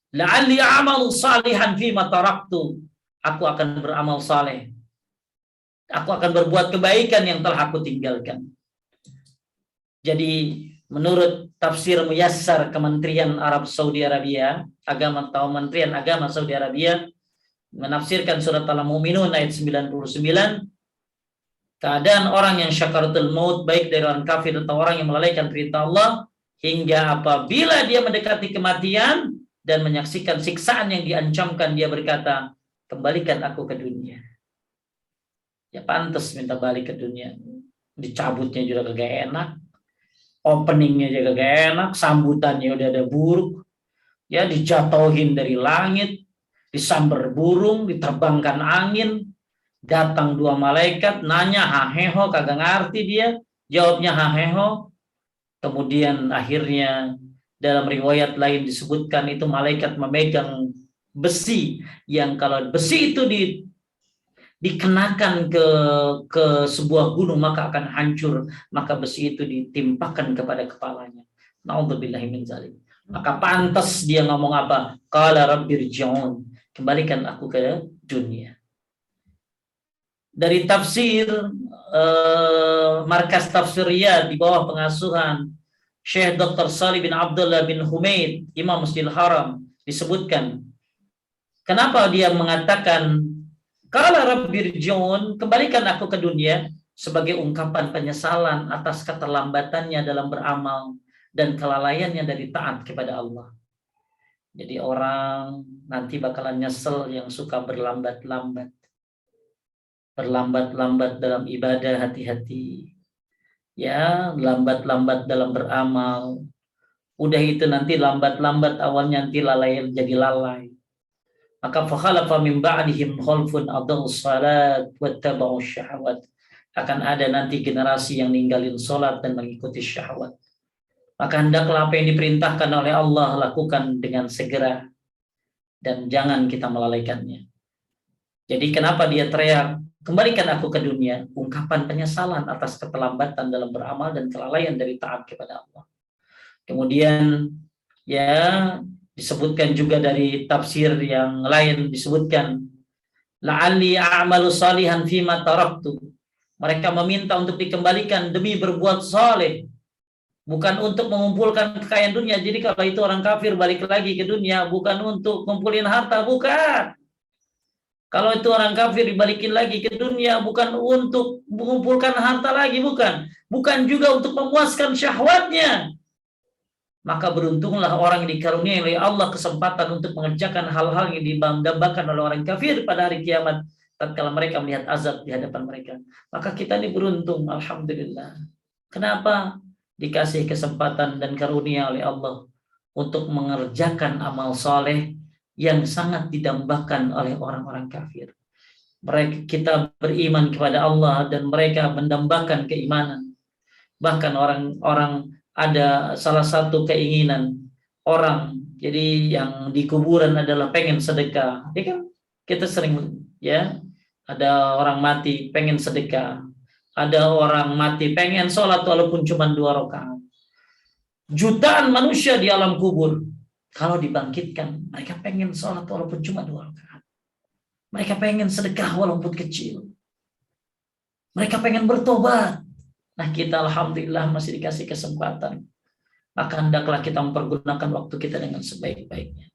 La'alli a'malu salihan fima taraktu, aku akan beramal saleh. Aku akan berbuat kebaikan yang telah aku tinggalkan. Jadi menurut tafsir Muyassar Kementerian Arab Saudi Arabia, Kementerian Agama Saudi Arabia menafsirkan surat Al-Mu'minun ayat 99, keadaan orang yang syakaratul maut, baik dari orang kafir atau orang yang melalaikan perintah Allah, hingga apabila dia mendekati kematian dan menyaksikan siksaan yang diancamkan, dia berkata, kembalikan aku ke dunia. Ya pantas minta balik ke dunia. Dicabutnya juga kagak enak, openingnya juga kagak enak, sambutannya udah ada buruk, ya dijatuhin dari langit, disamber burung, diterbangkan angin, datang dua malaikat, nanya haheho, kagak ngerti dia, jawabnya haheho. Kemudian akhirnya dalam riwayat lain disebutkan itu malaikat memegang besi, yang kalau besi itu dikenakan ke sebuah gunung maka akan hancur, maka besi itu ditimpakan kepada kepalanya. Na'udzubillahi min dzalik. Maka pantas dia ngomong apa? Qala rabbirji'un, kembalikan aku ke dunia. Dari tafsir Markas Tafsiriyah di bawah pengasuhan Syekh Dr. Salih bin Abdullah bin Humaid, Imam Masjidil Haram, disebutkan kenapa dia mengatakan qala rabbirji'un, kembalikan aku ke dunia, sebagai ungkapan penyesalan atas keterlambatannya dalam beramal dan kelalaiannya dari taat kepada Allah. Jadi orang nanti bakalan nyesel yang suka berlambat-lambat dalam ibadah, hati-hati. Ya, lambat-lambat dalam beramal. Udah itu nanti lambat-lambat awalnya nanti lalai jadi lalai. Maka fakhalafa min ba'dihim khalfun adallus salat wattaba'us syahawat. Akan ada nanti generasi yang ninggalin salat dan mengikuti syahwat. Maka hendaklah apa yang diperintahkan oleh Allah lakukan dengan segera dan jangan kita melalaikannya. Jadi kenapa dia teriak, kembalikan aku ke dunia, ungkapan penyesalan atas keterlambatan dalam beramal dan kelalaian dari taat kepada Allah. Kemudian ya disebutkan juga dari tafsir yang lain, disebutkan la'alli a'malu salihan fima taraktu. Mereka meminta untuk dikembalikan demi berbuat saleh, bukan untuk mengumpulkan kekayaan dunia. Jadi kalau itu orang kafir balik lagi ke dunia bukan untuk kumpulin harta, bukan. Kalau itu orang kafir dibalikin lagi ke dunia bukan untuk mengumpulkan harta lagi, bukan. Bukan juga untuk memuaskan syahwatnya. Maka beruntunglah orang yang dikaruniai oleh Allah kesempatan untuk mengerjakan hal-hal yang didambakan oleh orang kafir pada hari kiamat tatkala mereka melihat azab di hadapan mereka. Maka kita ini beruntung, alhamdulillah. Kenapa? Dikasih kesempatan dan karunia oleh Allah untuk mengerjakan amal soleh yang sangat didambakan oleh orang-orang kafir. Kita beriman kepada Allah dan mereka mendambakan keimanan. Bahkan orang-orang ada salah satu keinginan orang, jadi yang di kuburan adalah pengen sedekah. Ya kan? Kita sering ya, ada orang mati pengen sedekah. Ada orang mati pengen sholat walaupun cuma 2 rakaat. Jutaan manusia di alam kubur, kalau dibangkitkan, mereka pengen sholat walaupun cuma 2 rakaat. Mereka pengen sedekah walaupun kecil. Mereka pengen bertobat. Nah kita alhamdulillah masih dikasih kesempatan. Maka hendaklah kita mempergunakan waktu kita dengan sebaik-baiknya.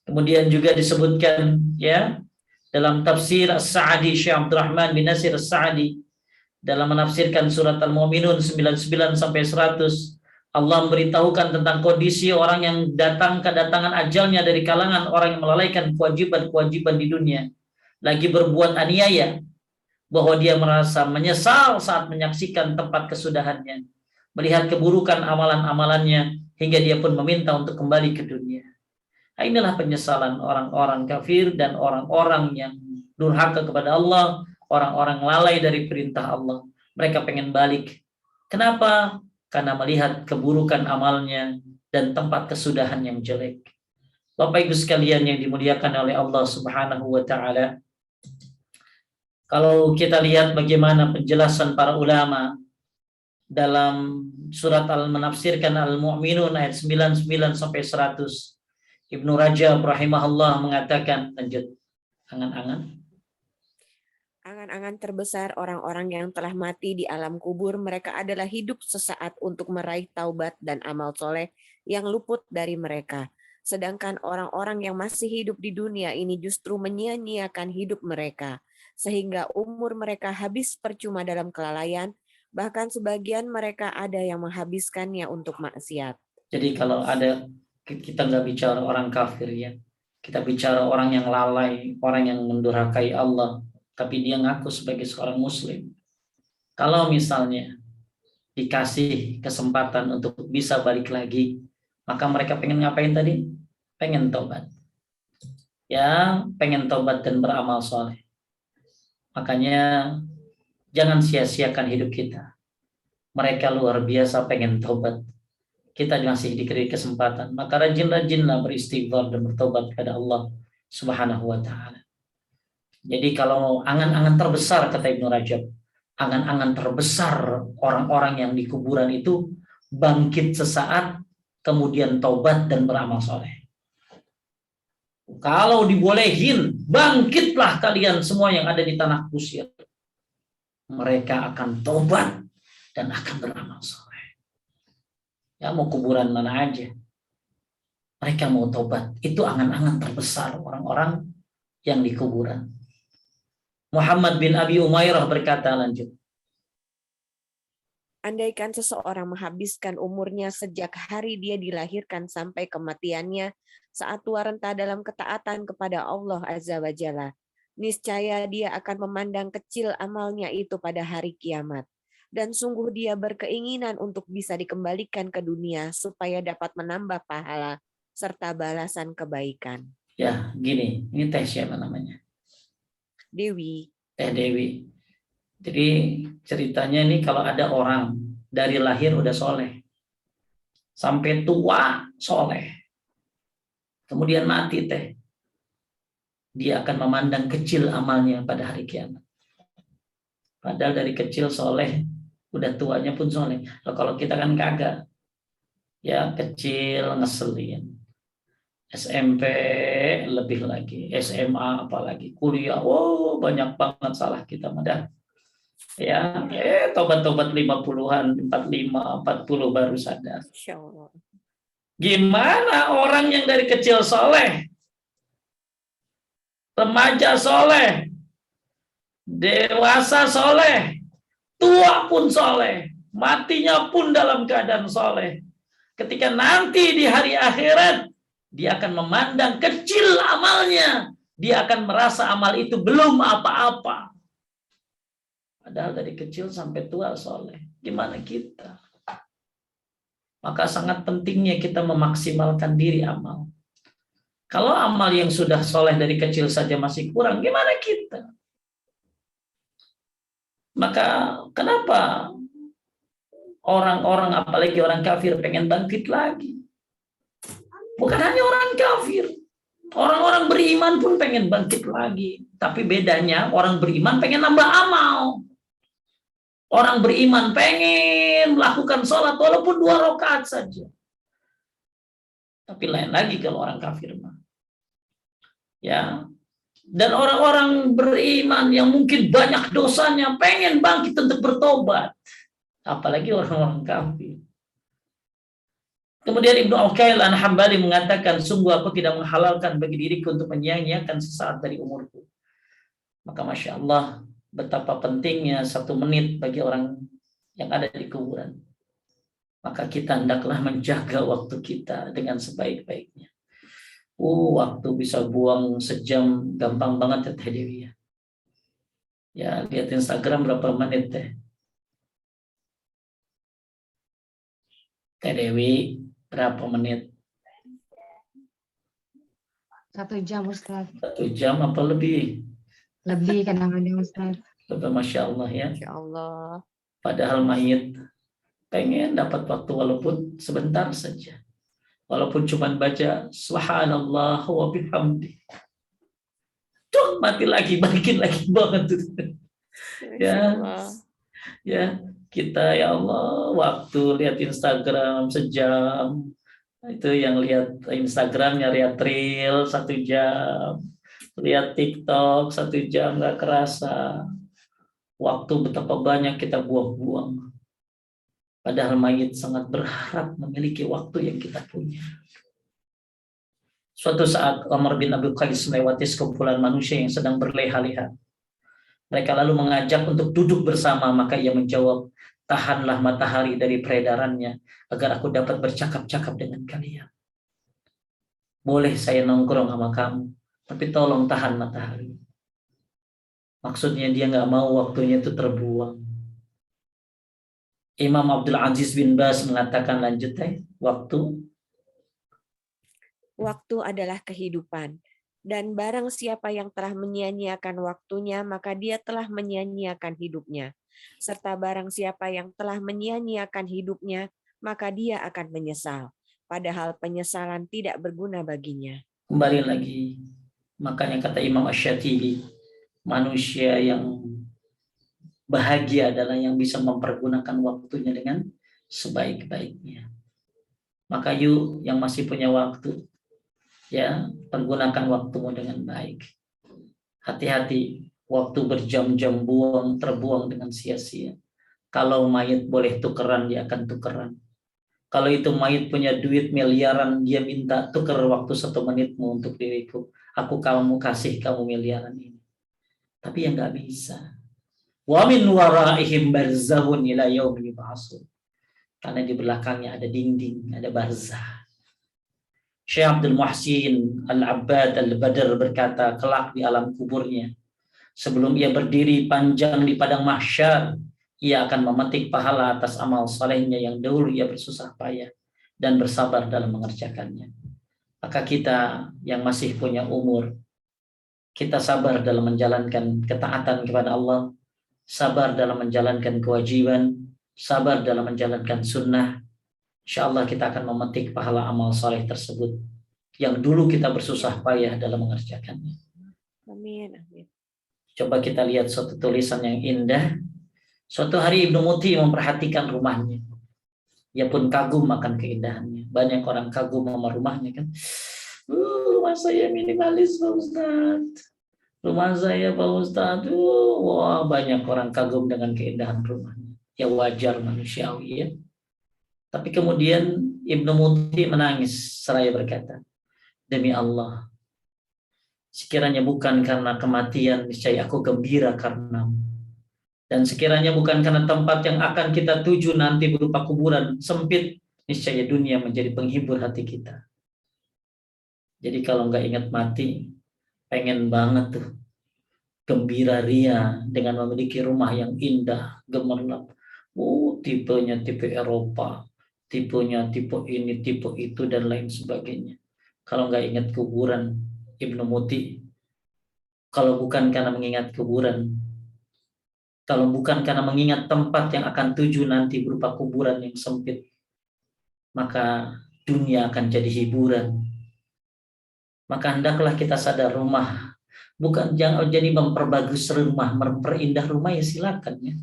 Kemudian juga disebutkan ya dalam tafsir As-Sa'di, Syekh Abdurrahman bin Nasir As-Sa'di dalam menafsirkan surat Al-Mu'minun 99 sampai 100, Allah memberitahukan tentang kondisi orang yang kedatangan ajalnya dari kalangan orang yang melalaikan kewajiban-kewajiban di dunia, lagi berbuat aniaya, bahwa dia merasa menyesal saat menyaksikan tempat kesudahannya, melihat keburukan amalan-amalannya, hingga dia pun meminta untuk kembali ke dunia. Nah, inilah penyesalan orang-orang kafir dan orang-orang yang durhaka kepada Allah, orang-orang lalai dari perintah Allah. Mereka pengen balik. Kenapa? Karena melihat keburukan amalnya dan tempat kesudahan yang jelek. Bapak Ibu sekalian yang dimuliakan oleh Allah Subhanahu wa taala, kalau kita lihat bagaimana penjelasan para ulama dalam surat menafsirkan Al-Mu'minun ayat 99 sampai 100, Ibnu Rajab rahimahullah mengatakan, lanjut, angan-angan. Angan-angan terbesar orang-orang yang telah mati di alam kubur, mereka adalah hidup sesaat untuk meraih taubat dan amal soleh yang luput dari mereka. Sedangkan orang-orang yang masih hidup di dunia ini justru menyia-nyiakan hidup mereka, sehingga umur mereka habis percuma dalam kelalaian, bahkan sebagian mereka ada yang menghabiskannya untuk maksiat. Jadi kalau ada, kita nggak bicara orang kafir ya, kita bicara orang yang lalai, orang yang mendurhakai Allah, tapi dia ngaku sebagai seorang muslim. Kalau misalnya dikasih kesempatan untuk bisa balik lagi, maka mereka pengen ngapain tadi? Pengen tobat. Ya, pengen tobat dan beramal soleh. Makanya jangan sia-siakan hidup kita. Mereka luar biasa pengen tobat. Kita masih diberi kesempatan, maka rajin-rajinlah beristighfar dan bertobat kepada Allah Subhanahu wa taala. Jadi kalau angan-angan terbesar, kata Ibnu Rajab, angan-angan terbesar orang-orang yang di kuburan itu bangkit sesaat, kemudian tobat dan beramal soleh. Kalau dibolehin, bangkitlah kalian semua yang ada di tanah kusir. Mereka akan tobat dan akan beramal soleh. Ya, mau kuburan mana aja, mereka mau tobat. Itu angan-angan terbesar orang-orang yang di kuburan. Muhammad bin Abi Umairah berkata, lanjut, andaikan seseorang menghabiskan umurnya sejak hari dia dilahirkan sampai kematiannya saat tua renta dalam ketaatan kepada Allah Azza wa Jalla, niscaya dia akan memandang kecil amalnya itu pada hari kiamat. Dan sungguh dia berkeinginan untuk bisa dikembalikan ke dunia supaya dapat menambah pahala serta balasan kebaikan. Ya, gini, ini teh siapa namanya? Dewi. Teh Dewi. Jadi ceritanya ini kalau ada orang dari lahir udah soleh, sampai tua soleh, kemudian mati teh, dia akan memandang kecil amalnya pada hari kiamat. Padahal dari kecil soleh, udah tuanya pun soleh. Kalau kita kan kagak, ya kecil ngeselin, SMP lebih lagi, SMA apalagi, kuliah, wow banyak banget salah kita mudah. Ya, tobat-tobat 50-an, 45, 40 baru sadar. Gimana orang yang dari kecil soleh, remaja soleh, dewasa soleh, tua pun soleh, matinya pun dalam keadaan soleh. Ketika nanti di hari akhirat, dia akan memandang kecil amalnya. Dia akan merasa amal itu belum apa-apa. Padahal dari kecil sampai tua soleh. Gimana kita? Maka sangat pentingnya kita memaksimalkan diri amal. Kalau amal yang sudah soleh dari kecil saja masih kurang, gimana kita? Maka kenapa orang-orang, apalagi orang kafir, pengen bangkit lagi? Bukan hanya orang kafir, orang-orang beriman pun pengen bangkit lagi. Tapi bedanya orang beriman pengen nambah amal. Orang beriman pengen melakukan sholat walaupun 2 rakaat saja. Tapi lain lagi kalau orang kafir mah. Ya. Dan orang-orang beriman yang mungkin banyak dosanya pengen bangkit untuk bertobat. Apalagi orang-orang kafir. Kemudian Ibnu Uqail An-Hambali mengatakan, sungguh aku tidak menghalalkan bagi diriku untuk menyia-nyiakan sesaat dari umurku. Maka Masya Allah, betapa pentingnya 1 menit bagi orang yang ada di kuburan. Maka kita hendaklah menjaga waktu kita dengan sebaik-baiknya. Waktu bisa buang sejam, gampang banget ya Teh Dewi ya. Ya, lihat Instagram berapa menit Teh. Teh Dewi, berapa menit? 1 jam Ustaz. 1 jam apa lebih? Lebih kadang-kadang Ustaz. Masya Allah ya. Insya Allah. Padahal mayit pengen dapat waktu walaupun sebentar saja. Walaupun cuma baca subhanallah wa bihamdi. Tuh, mati lagi, balikin lagi banget. Ya, ya kita ya Allah waktu lihat Instagram sejam, itu yang lihat Instagramnya lihat reel 1 jam, lihat TikTok 1 jam, nggak kerasa waktu betapa banyak kita buang-buang. Padahal mayit sangat berharap memiliki waktu yang kita punya. Suatu saat Umar bin Abdul Qais melewati sekumpulan manusia yang sedang berleha-leha. Mereka lalu mengajak untuk duduk bersama, maka ia menjawab, tahanlah matahari dari peredarannya agar aku dapat bercakap-cakap dengan kalian. Boleh saya nongkrong sama kamu, tapi tolong tahan matahari. Maksudnya dia nggak mau waktunya itu terbuang. Imam Abdul Aziz bin Baz mengatakan waktu adalah kehidupan. Dan barang siapa yang telah menyia-nyiakan waktunya, maka dia telah menyia-nyiakan hidupnya. Serta barang siapa yang telah menyia-nyiakan hidupnya, maka dia akan menyesal. Padahal penyesalan tidak berguna baginya. Kembali lagi, makanya kata Imam Asy-Syatibi, manusia yang bahagia adalah yang bisa mempergunakan waktunya dengan sebaik-baiknya. Maka yuk yang masih punya waktu, ya pergunakan waktumu dengan baik. Hati-hati, waktu berjam-jam terbuang dengan sia-sia. Kalau mayit boleh tukeran, dia akan tukeran. Kalau itu mayit punya duit miliaran, dia minta tuker waktu 1 menitmu untuk diriku. Aku kamu kasih kamu miliaran ini. Tapi yang nggak bisa. Wa min waraihim barzakhun ila yaumil ba'ts. Karena di belakangnya ada dinding, ada barzah. Syekh Abdul Muhsin Al-Abbad Al-Badr berkata, kelak di alam kuburnya, sebelum ia berdiri panjang di padang mahsyar, ia akan memetik pahala atas amal salehnya yang dahulu ia bersusah payah dan bersabar dalam mengerjakannya. Maka kita yang masih punya umur, kita sabar dalam menjalankan ketaatan kepada Allah, sabar dalam menjalankan kewajiban, sabar dalam menjalankan sunnah. Insya Allah kita akan memetik pahala amal saleh tersebut yang dulu kita bersusah payah dalam mengerjakannya. Amin, amin. Coba kita lihat suatu tulisan yang indah. Suatu hari Ibnu Muti memperhatikan rumahnya. Ia pun kagum akan keindahannya. Banyak orang kagum sama rumahnya kan. Rumah saya minimalis Pak Ustadz. Rumah saya Pak Ustadz. Wah, banyak orang kagum dengan keindahan rumahnya. Ya wajar manusiawi ya. Tapi kemudian Ibnu Muti menangis seraya berkata, demi Allah, sekiranya bukan karena kematian, niscaya aku gembira karenamu. Dan sekiranya bukan karena tempat yang akan kita tuju nanti berupa kuburan sempit, niscaya dunia menjadi penghibur hati kita. Jadi kalau nggak ingat mati, pengen banget tuh gembira ria dengan memiliki rumah yang indah, gemerlap. Tipenya tipe Eropa, tipenya tipe ini, tipe itu, dan lain sebagainya. Kalau nggak ingat kuburan, Ibnu Muti, kalau bukan karena mengingat kuburan, kalau bukan karena mengingat tempat yang akan tuju nanti berupa kuburan yang sempit, maka dunia akan jadi hiburan. Maka hendaklah kita sadar rumah, bukan jangan jadi memperbagus rumah, memperindah rumah ya silakan ya.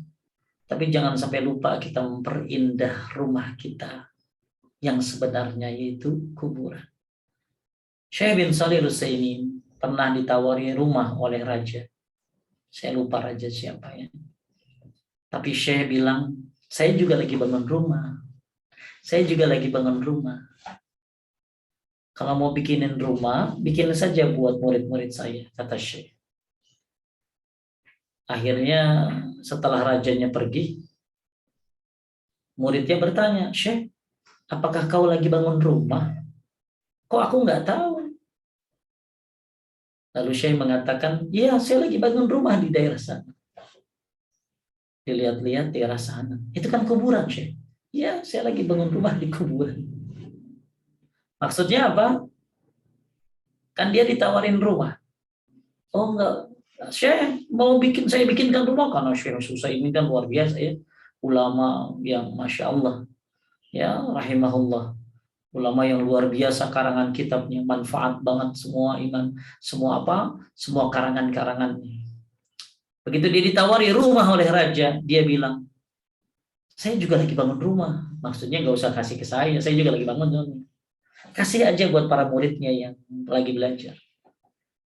Tapi jangan sampai lupa kita memperindah rumah kita yang sebenarnya yaitu kuburan. Syekh bin Shalih Al-Utsaimin pernah ditawari rumah oleh raja. Saya lupa raja siapa ya. Tapi Syekh bilang, saya juga lagi bangun rumah. Saya juga lagi bangun rumah. Kalau mau bikinin rumah, bikin saja buat murid-murid saya, kata Syekh. Akhirnya setelah rajanya pergi, muridnya bertanya, Syekh, apakah kau lagi bangun rumah? Kok aku nggak tahu? Lalu Syekh mengatakan, ya saya lagi bangun rumah di daerah sana. Dilihat-lihat daerah sana. Itu kan kuburan, Syekh. Ya, saya lagi bangun rumah di kuburan. Maksudnya apa? Kan dia ditawarin rumah. Oh enggak, Syekh mau saya bikinkan rumah karena Syekh susah ini kan luar biasa ya. Ulama yang Masya Allah. Ya, rahimahullah. Ulama yang luar biasa karangan kitabnya. Manfaat banget semua iman. Semua apa? Semua karangan-karangannya. Begitu dia ditawari rumah oleh raja, dia bilang, saya juga lagi bangun rumah. Maksudnya nggak usah kasih ke saya juga lagi bangun. Kasih aja buat para muridnya yang lagi belajar.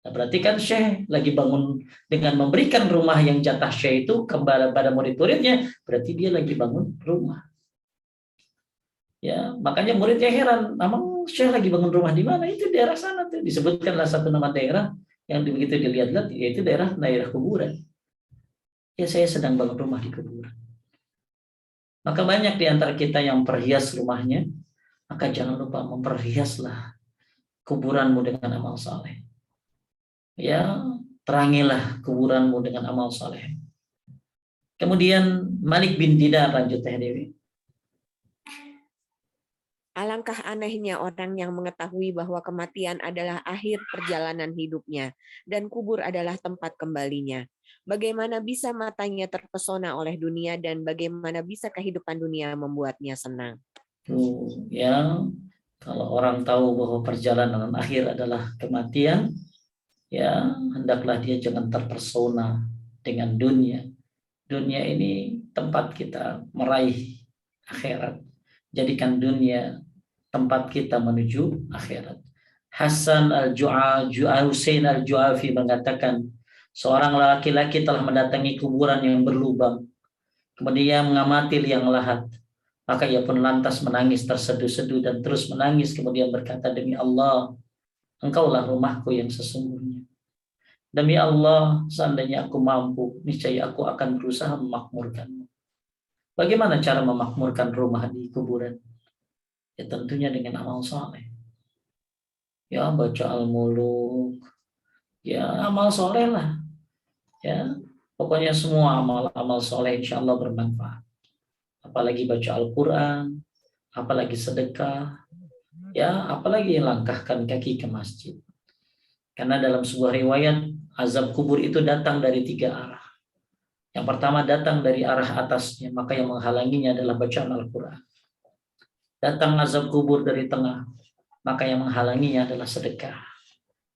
Nah, berarti kan Syekh lagi bangun dengan memberikan rumah yang jatah Syekh itu kepada murid-muridnya, berarti dia lagi bangun rumah. Ya, makanya muridnya heran, emang Syekh lagi bangun rumah di mana? Itu daerah sana tuh, disebutkanlah satu nama daerah yang begitu dilihat-lihat, yaitu daerah kuburan. Ya, saya sedang bangun rumah di kuburan. Maka banyak di antara kita yang perhias rumahnya, maka jangan lupa memperhiaslah kuburanmu dengan amal saleh. Ya, terangilah kuburanmu dengan amal saleh. Kemudian Malik bin Dinar, lanjut Teh Dewi. Alangkah anehnya orang yang mengetahui bahwa kematian adalah akhir perjalanan hidupnya dan kubur adalah tempat kembalinya. Bagaimana bisa matanya terpesona oleh dunia dan bagaimana bisa kehidupan dunia membuatnya senang? Ya, kalau orang tahu bahwa perjalanan akhir adalah kematian, ya hendaklah dia jangan terpesona dengan dunia. Dunia ini tempat kita meraih akhirat. Jadikan dunia tempat kita menuju akhirat. Hasan Husain al-Ju'afi mengatakan, seorang laki-laki telah mendatangi kuburan yang berlubang, kemudian mengamati liang lahat. Maka ia pun lantas menangis terseduh-seduh dan terus menangis, kemudian berkata, demi Allah, engkaulah rumahku yang sesungguhnya. Demi Allah, seandainya aku mampu, niscaya aku akan berusaha memakmurkanmu. Bagaimana cara memakmurkan rumah di kuburan? Ya tentunya dengan amal soleh. Ya baca Al-Muluk, ya amal soleh lah. Ya, pokoknya semua amal soleh insya Allah bermanfaat. Apalagi baca Al-Quran, apalagi sedekah, ya apalagi langkahkan kaki ke masjid. Karena dalam sebuah riwayat, azab kubur itu datang dari 3 arah. Yang pertama datang dari arah atasnya, maka yang menghalanginya adalah bacaan Al-Quran. Datang azab kubur dari tengah, maka yang menghalanginya adalah sedekah.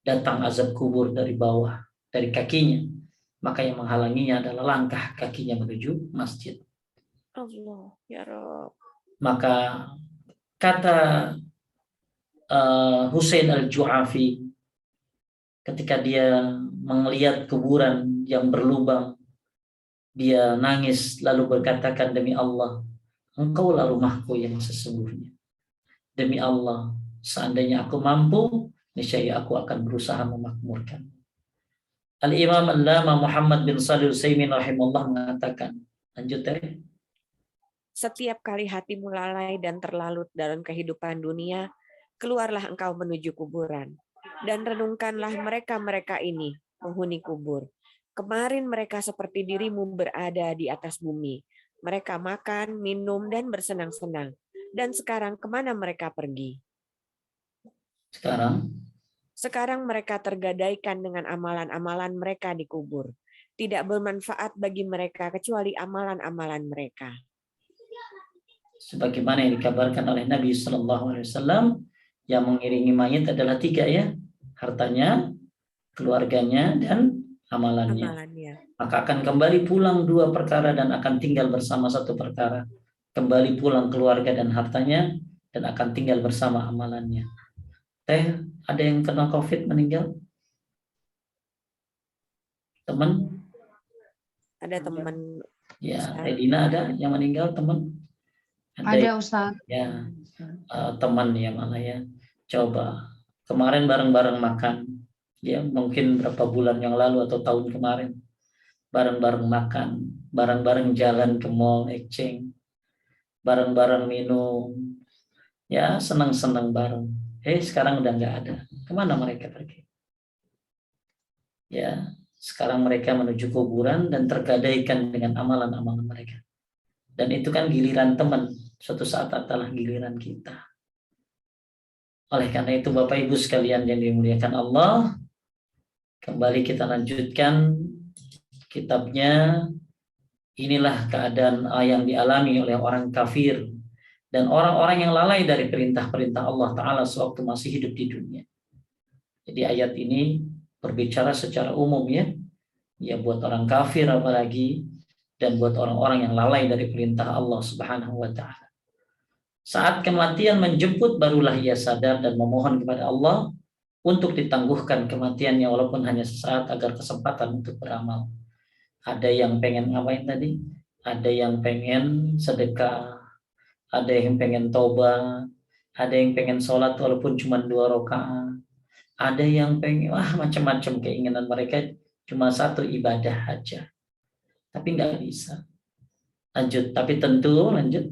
Datang azab kubur dari bawah, dari kakinya, maka yang menghalanginya adalah langkah kakinya menuju masjid. Allah, ya Rabb. Maka kata Husain al-Ju'afi, ketika dia melihat kuburan yang berlubang, dia nangis lalu berkatakan, demi Allah, engkaulah rumahku yang sesungguhnya. Demi Allah, seandainya aku mampu, niscaya aku akan berusaha memakmurkan. Al-Imam Allama Muhammad bin Shalih Al-Utsaimin rahimahullah mengatakan, lanjut Teh. Setiap kali hatimu lalai dan terlalut dalam kehidupan dunia, keluarlah engkau menuju kuburan. Dan renungkanlah mereka-mereka ini, penghuni kubur. Kemarin mereka seperti dirimu berada di atas bumi. Mereka makan, minum, dan bersenang-senang. Dan sekarang kemana mereka pergi? Sekarang mereka tergadaikan dengan amalan-amalan mereka di kubur. Tidak bermanfaat bagi mereka kecuali amalan-amalan mereka. Sebagaimana yang dikabarkan oleh Nabi Sallallahu Alaihi Wasallam, yang mengiringi mayit adalah 3 ya, hartanya, keluarganya, dan amalannya. Maka akan kembali pulang 2 perkara dan akan tinggal bersama 1 perkara. Kembali pulang keluarga dan hartanya dan akan tinggal bersama amalannya. Teh, ada yang kena COVID meninggal? Teman? Ada teman. Ya, Teh Dina ada yang meninggal teman? Ada Ustaz. ya teman ya malah ya, coba kemarin bareng-bareng makan, ya mungkin berapa bulan yang lalu atau tahun kemarin, bareng-bareng makan, bareng-bareng jalan ke mall exchange, bareng-bareng minum, ya senang-senang bareng. Sekarang udah nggak ada. Kemana mereka pergi? Ya, sekarang mereka menuju kuburan dan tergadaikan dengan amalan-amalan mereka. Dan itu kan giliran teman, suatu saat adalah giliran kita. Oleh karena itu Bapak Ibu sekalian yang dimuliakan Allah, kembali kita lanjutkan kitabnya. Inilah keadaan yang dialami oleh orang kafir dan orang-orang yang lalai dari perintah-perintah Allah Ta'ala sewaktu masih hidup di dunia. Jadi ayat ini berbicara secara umum ya buat orang kafir apalagi, dan buat orang-orang yang lalai dari perintah Allah Subhanahu wa Ta'ala. Saat kematian menjemput, barulah ia sadar dan memohon kepada Allah untuk ditangguhkan kematiannya walaupun hanya sesaat agar kesempatan untuk beramal. Ada yang pengen ngapain tadi? Ada yang pengen sedekah, ada yang pengen tobat, ada yang pengen sholat walaupun cuma 2 rakaat, ada yang pengen macam-macam keinginan mereka, cuma satu ibadah aja. Tapi nggak bisa. Lanjut, tapi tentu lanjut.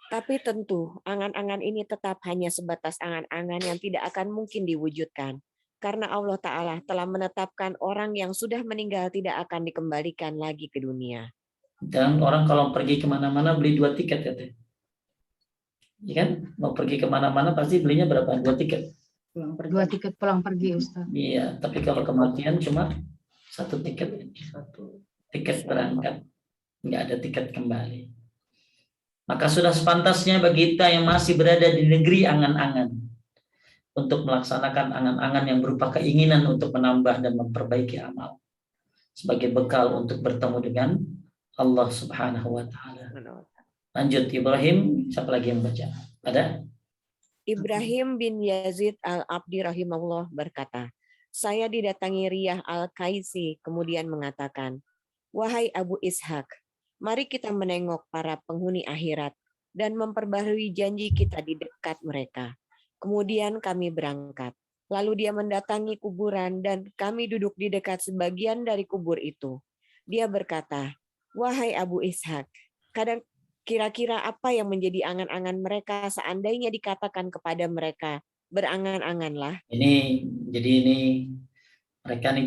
Tapi tentu angan-angan ini tetap hanya sebatas angan-angan yang tidak akan mungkin diwujudkan. Karena Allah Ta'ala telah menetapkan orang yang sudah meninggal tidak akan dikembalikan lagi ke dunia. Dan orang kalau pergi kemana-mana beli 2 tiket ya Teh. Ya kan? Mau pergi kemana-mana pasti belinya berapa? 2 tiket. 2 tiket pulang pergi Ustaz. Iya, tapi kalau kematian cuma 1 tiket. 1 tiket berangkat. Nggak ada tiket kembali. Maka sudah sepantasnya bagi kita yang masih berada di negeri angan-angan untuk melaksanakan angan-angan yang berupa keinginan untuk menambah dan memperbaiki amal sebagai bekal untuk bertemu dengan Allah Subhanahu wa Ta'ala. Lanjut Ibrahim, siapa lagi yang baca? Ada? Ibrahim bin Yazid al-Abdi rahimahullah berkata, saya didatangi Riyah al-Kaisi kemudian mengatakan, wahai Abu Ishak, mari kita menengok para penghuni akhirat dan memperbaharui janji kita di dekat mereka. Kemudian kami berangkat. Lalu dia mendatangi kuburan dan kami duduk di dekat sebagian dari kubur itu. Dia berkata, wahai Abu Ishak, kira-kira apa yang menjadi angan-angan mereka seandainya dikatakan kepada mereka, berangan-anganlah. Jadi mereka nih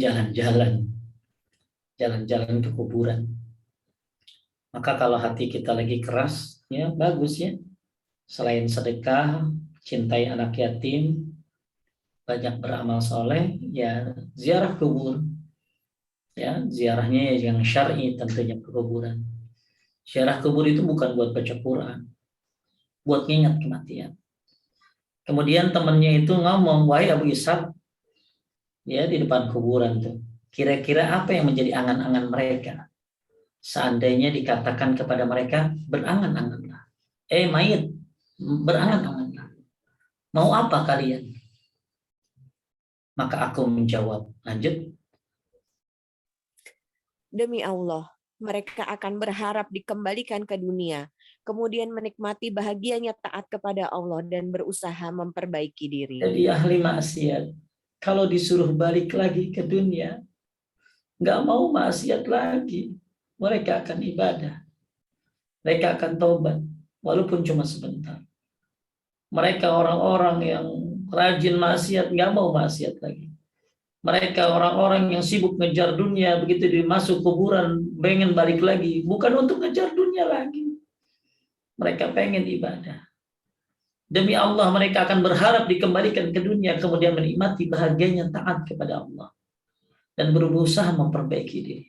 jalan-jalan ke kuburan. Maka kalau hati kita lagi keras, ya bagus ya. Selain sedekah, cintai anak yatim, banyak beramal soleh, ya ziarah kubur. Ya, ziarahnya yang syar'i tentunya ke kuburan. Ziarah kubur itu bukan buat baca Quran, buat ingat kematian. Kemudian temannya itu ngomong, wahai Abu Ishaq, ya di depan kuburan tuh, kira-kira apa yang menjadi angan-angan mereka seandainya dikatakan kepada mereka, berangan-anganlah. Mayit, berangan-anganlah. Mau apa kalian? Maka aku menjawab, lanjut. Demi Allah, mereka akan berharap dikembalikan ke dunia, kemudian menikmati bahagianya taat kepada Allah dan berusaha memperbaiki diri. Jadi ahli maksiat, kalau disuruh balik lagi ke dunia, nggak mau maksiat lagi. Mereka akan ibadah. Mereka akan taubat, walaupun cuma sebentar. Mereka orang-orang yang rajin maksiat, nggak mau maksiat lagi. Mereka orang-orang yang sibuk ngejar dunia, begitu dimasuk kuburan, pengen balik lagi. Bukan untuk ngejar dunia lagi. Mereka pengen ibadah. Demi Allah, mereka akan berharap dikembalikan ke dunia, kemudian menikmati bahagianya taat kepada Allah. Dan berusaha memperbaiki diri.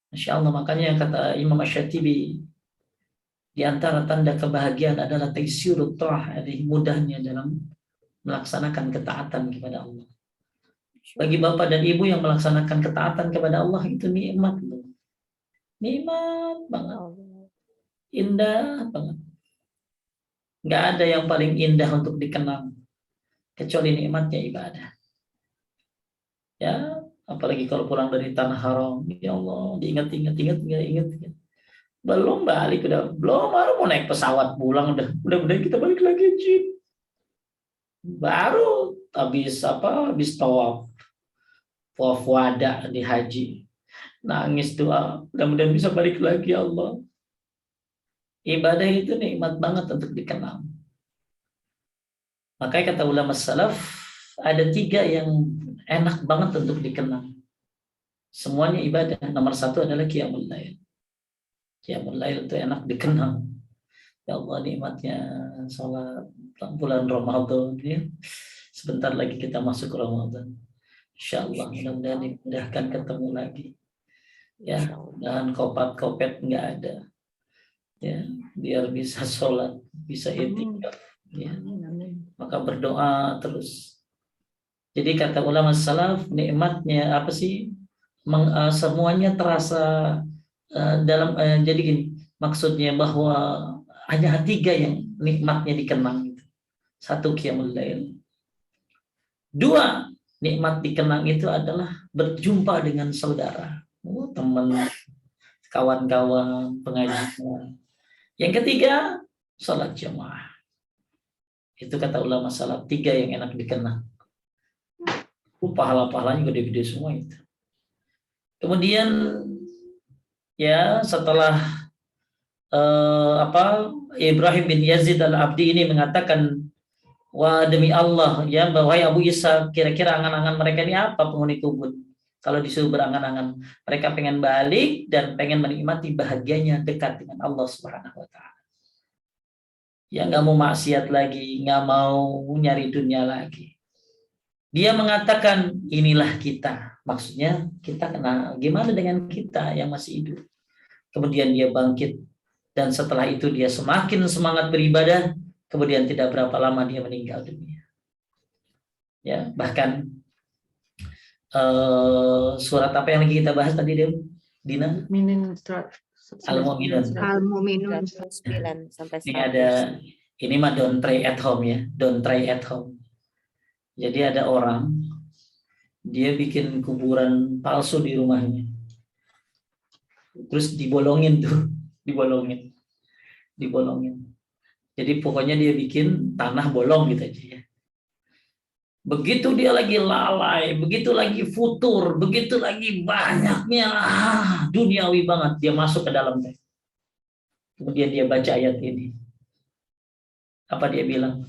Masya Allah, makanya kata Imam Asy-Syatibi, di antara tanda kebahagiaan adalah taisirut ta'ah, mudahnya dalam melaksanakan ketaatan kepada Allah. Bagi bapak dan ibu yang melaksanakan ketaatan kepada Allah itu nikmat. Nikmat banget. Indah banget. Nggak ada yang paling indah untuk dikenang kecuali nikmatnya ibadah. Ya, apalagi kalau pulang dari tanah haram, ya Allah, diingat. Belum balik, udah belum, baru mau naik pesawat pulang, udah kita balik lagi Jin. Baru habis tawaf wada di haji, nangis doa, mudah-mudahan bisa balik lagi ya Allah. Ibadah itu nikmat banget untuk dikenal. Makanya kata ulama salaf, ada 3 yang enak banget untuk dikenal. Semuanya ibadah. Nomor 1 adalah qiyamul lail. Qiyamul lail itu enak dikenal. Ya Allah, nikmatnya salat bulan Ramadan ya. Sebentar lagi kita masuk Ramadan. Insyaallah mudah-mudahan dimudahkan ketemu lagi. Ya, dan kopet nggak ada. Ya, biar bisa sholat, bisa itikaf. Ya. Maka berdoa terus. Jadi kata ulama salaf, nikmatnya apa sih? Semuanya terasa jadi gini, maksudnya bahwa hanya 3 yang nikmatnya dikenang. 1 qiyamul lail. 2, nikmat dikenang itu adalah berjumpa dengan saudara, teman, kawan-kawan, pengajian. Yang ketiga, salat jamaah. Itu kata ulama salaf, 3 yang enak dikenang. Pahala-pahalanya gede-gede semua itu. Kemudian ya setelah Ibrahim bin Yazid al-Abdi ini mengatakan, wah demi Allah ya, bahwa Abu Isa, kira-kira angan-angan mereka ini apa penghuni kubur? Kalau disuruh berangan-angan, mereka pengen balik dan pengen menikmati bahagianya dekat dengan Allah Subhanahu wa Ta'ala. Ya nggak mau maksiat lagi, nggak mau nyari dunia lagi. Dia mengatakan, inilah kita. Maksudnya kita kenal gimana dengan kita yang masih hidup. Kemudian dia bangkit, dan setelah itu dia semakin semangat beribadah. Kemudian tidak berapa lama dia meninggal dunia. Ya, bahkan surat apa yang lagi kita bahas tadi, Dina? Al-Mu'minun. Al-Mu'minun. 9 sampai 100. Ini ada, ini mah don't try at home ya, don't try at home. Jadi ada orang, dia bikin kuburan palsu di rumahnya. Terus dibolongin. Jadi pokoknya dia bikin tanah bolong gitu aja ya. Begitu dia lagi lalai, begitu lagi futur, begitu lagi banyaknya duniawi banget, dia masuk ke dalam teh. Kemudian dia baca ayat ini. Apa dia bilang?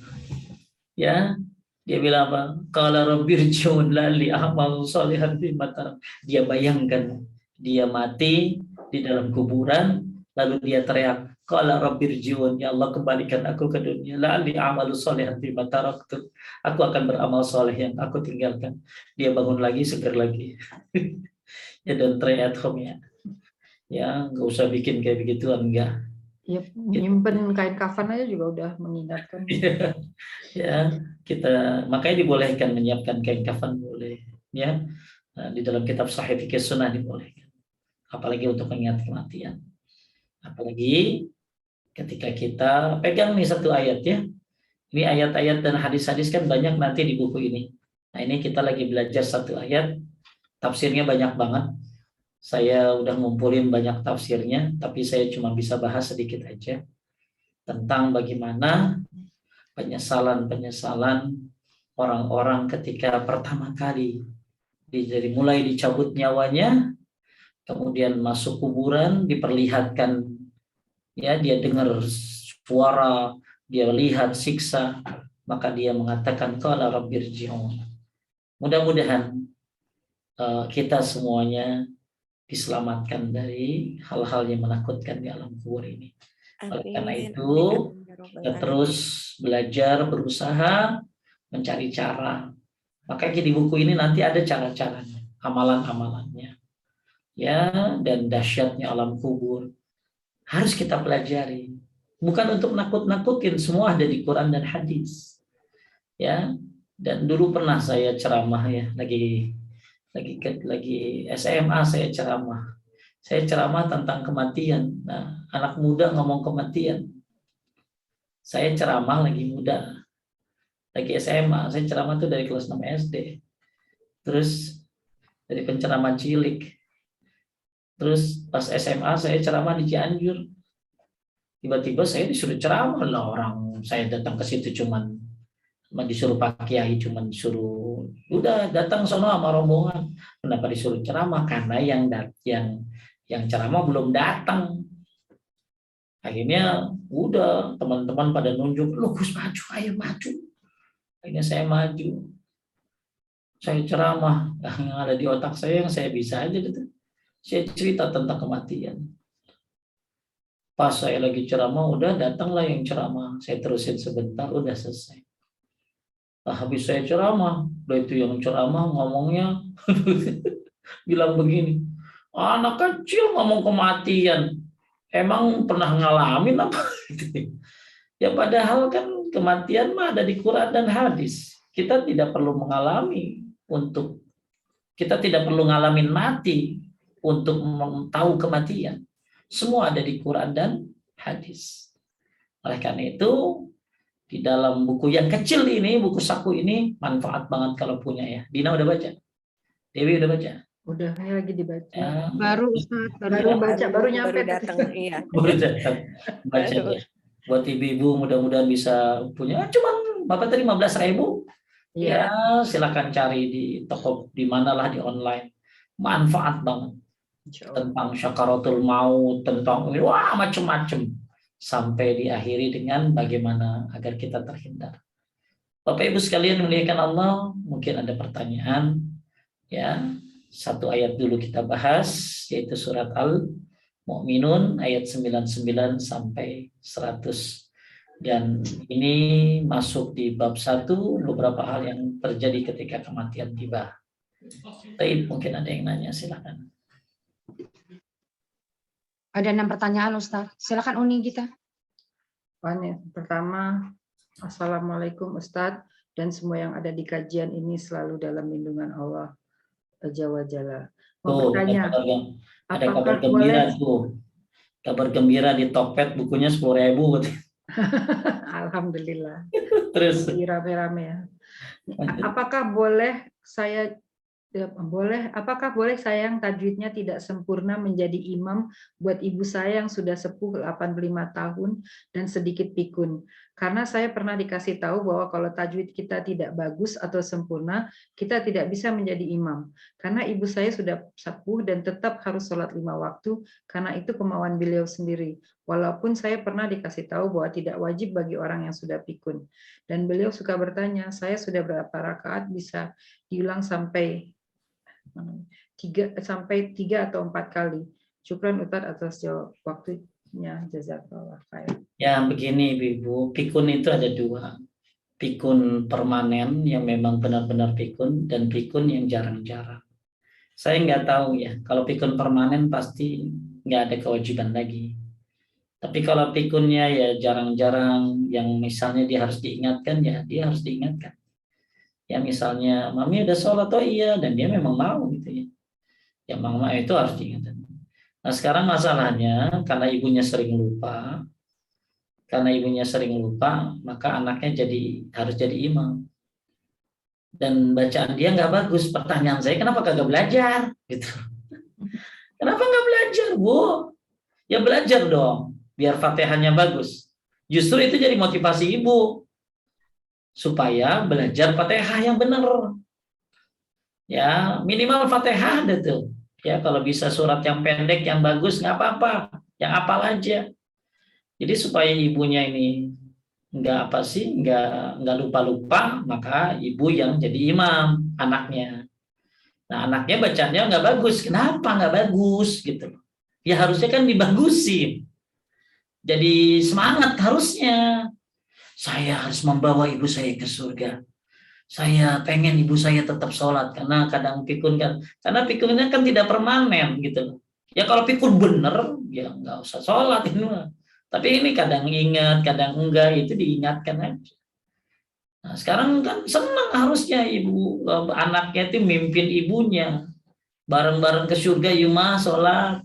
Ya, dia bilang apa? Qala rabbirji'un la'alli a'malu shalihan fima tarak. Dia bayangkan dia mati di dalam kuburan, lalu dia teriak, qala rabbirji'un, ya Allah kembalikan aku ke dunia, la'alli a'malu shalihan fima taraktu. Aku akan beramal soleh yang aku tinggalkan. Dia bangun lagi, seger lagi. Ya, don't try at home ya. Ya, nggak usah bikin kayak begituan, enggak. Ya, nyimpen kain kafan aja juga udah mengingatkan. Ya, kita makanya dibolehkan menyiapkan kain kafan, boleh ya. Nah, di dalam kitab Sahih Fikih Sunnah dibolehkan. Apalagi untuk mengingat kematian. Apalagi ketika kita pegang nih satu ayat ya. Ini ayat-ayat dan hadis-hadis kan banyak nanti di buku ini. Nah, ini kita lagi belajar satu ayat, tafsirnya banyak banget. Saya udah ngumpulin banyak tafsirnya, tapi saya cuma bisa bahas sedikit aja tentang bagaimana penyesalan orang-orang ketika pertama kali dari mulai dicabut nyawanya, kemudian masuk kuburan, diperlihatkan ya, dia dengar suara, dia lihat siksa, maka dia mengatakan qala rabbirji'un. Mudah-mudahan kita semuanya diselamatkan dari hal-hal yang menakutkan di alam kubur ini. Oleh karena itu, kita terus belajar, berusaha, mencari cara. Makanya di buku ini nanti ada cara-caranya, amalan-amalannya. Ya, dan dahsyatnya alam kubur. Harus kita pelajari. Bukan untuk nakut-nakutin, semua ada di Quran dan hadis. Ya, dan dulu pernah saya ceramah ya, lagi SMA saya ceramah. Saya ceramah tentang kematian. Nah, anak muda ngomong kematian. Saya ceramah lagi muda. Lagi SMA, saya ceramah tuh dari kelas 6 SD. Terus dari penceramah cilik. Terus pas SMA saya ceramah di Cianjur. Tiba-tiba saya disuruh ceramah lah, orang saya datang ke situ cuman disuruh Pak Kiai, cuman disuruh udah datang sono sama rombongan. Kenapa disuruh ceramah? Karena yang ceramah belum datang. Akhirnya udah teman-teman pada nunjuk, "Lu Gus maju, ayo maju." Akhirnya saya maju. Saya ceramah, yang ada di otak saya yang saya bisa aja gitu. Saya cerita tentang kematian. Pas saya lagi ceramah, udah datanglah yang ceramah. Saya terusin sebentar, udah selesai. Nah, habis saya ceramah, udah itu yang ceramah ngomongnya bilang begini, anak kecil ngomong kematian, emang pernah ngalamin apa? Ya padahal kan kematian mah ada di Quran dan hadis. Kita tidak perlu ngalamin mati untuk tahu kematian. Semua ada di Quran dan hadis. Oleh karena itu, di dalam buku yang kecil ini, buku saku ini, manfaat banget kalau punya ya. Dina udah baca? Dewi udah baca? Udah, saya lagi dibaca. Ya, Baru Ustaz, Baru baca, baru nyampe. datang. Iya. baru datang. Baca Baru. ya. Buat ibu-ibu mudah-mudahan bisa punya. Cuman Bapak tadi 15.000. Iya. Ya, silakan cari di toko di manalah di online. Manfaat banget. Insya Allah. Tentang syakaratul maut, tentang wah macam-macam, sampai diakhiri dengan bagaimana agar kita terhindar. Bapak Ibu sekalian muliakan Allah, mungkin ada pertanyaan ya. Satu ayat dulu kita bahas, yaitu surat Al-Mu'minun ayat 99 sampai 100. Dan ini masuk di bab 1, beberapa hal yang terjadi ketika kematian tiba. Tapi mungkin ada yang nanya, silakan. ada 6 pertanyaan Ustaz. Silakan Uni kita. Pertama, Assalamualaikum Ustadz dan semua yang ada di kajian ini selalu dalam lindungan Allah Azza wa Jalla. Mau bertanya, ada kabar gembira tuh. Kabar gembira di Tokped, bukunya 10.000. Alhamdulillah. Terus Rame-rame ya. Apakah boleh saya yang tajwidnya tidak sempurna menjadi imam buat ibu saya yang sudah sepuh 85 tahun dan sedikit pikun? Karena saya pernah dikasih tahu bahwa kalau tajwid kita tidak bagus atau sempurna, kita tidak bisa menjadi imam. Karena ibu saya sudah sepuh dan tetap harus sholat 5 waktu, karena itu kemauan beliau sendiri. Walaupun saya pernah dikasih tahu bahwa tidak wajib bagi orang yang sudah pikun. Dan beliau suka bertanya, saya sudah berapa rakaat bisa diulang sampai 3 atau 4 kali. Syukran Ustaz atas waktunya. Jazakallah khair. ya begini Ibu, pikun itu ada 2. Pikun permanen yang memang benar-benar pikun, dan pikun yang jarang-jarang. Saya nggak tahu ya, kalau pikun permanen pasti nggak ada kewajiban lagi. Tapi kalau pikunnya ya jarang-jarang, yang misalnya dia harus diingatkan, ya dia harus diingatkan. Ya misalnya, Mami udah sholat, oh iya, dan dia memang mau gitu ya. Ya Mama itu harus diingatkan. Nah sekarang masalahnya, karena ibunya sering lupa, maka anaknya harus jadi imam. Dan bacaan dia nggak bagus. Pertanyaan saya, kenapa kagak belajar? Gitu. Kenapa nggak belajar, Bu? Ya belajar dong, biar Fatihahnya bagus. Justru itu jadi motivasi ibu supaya belajar Fatihah yang benar. Ya, minimal Fatihah ada tuh. Ya, kalau bisa surat yang pendek yang bagus nggak apa-apa, yang hafal aja. Jadi supaya ibunya ini nggak lupa-lupa, maka ibu yang jadi imam anaknya. Nah, anaknya bacanya nggak bagus. Kenapa nggak bagus gitu? Ya harusnya kan dibagusin. Jadi semangat harusnya. Saya harus membawa ibu saya ke surga. Saya pengen ibu saya tetap sholat, karena kadang pikun kan, karena pikunnya kan tidak permanen gitu. Ya kalau pikun bener, ya nggak usah sholat ini mah. Tapi ini kadang ingat, kadang enggak, itu diingatkan aja. Nah, sekarang kan senang harusnya ibu anaknya itu mimpin ibunya bareng-bareng ke surga, yuma sholat.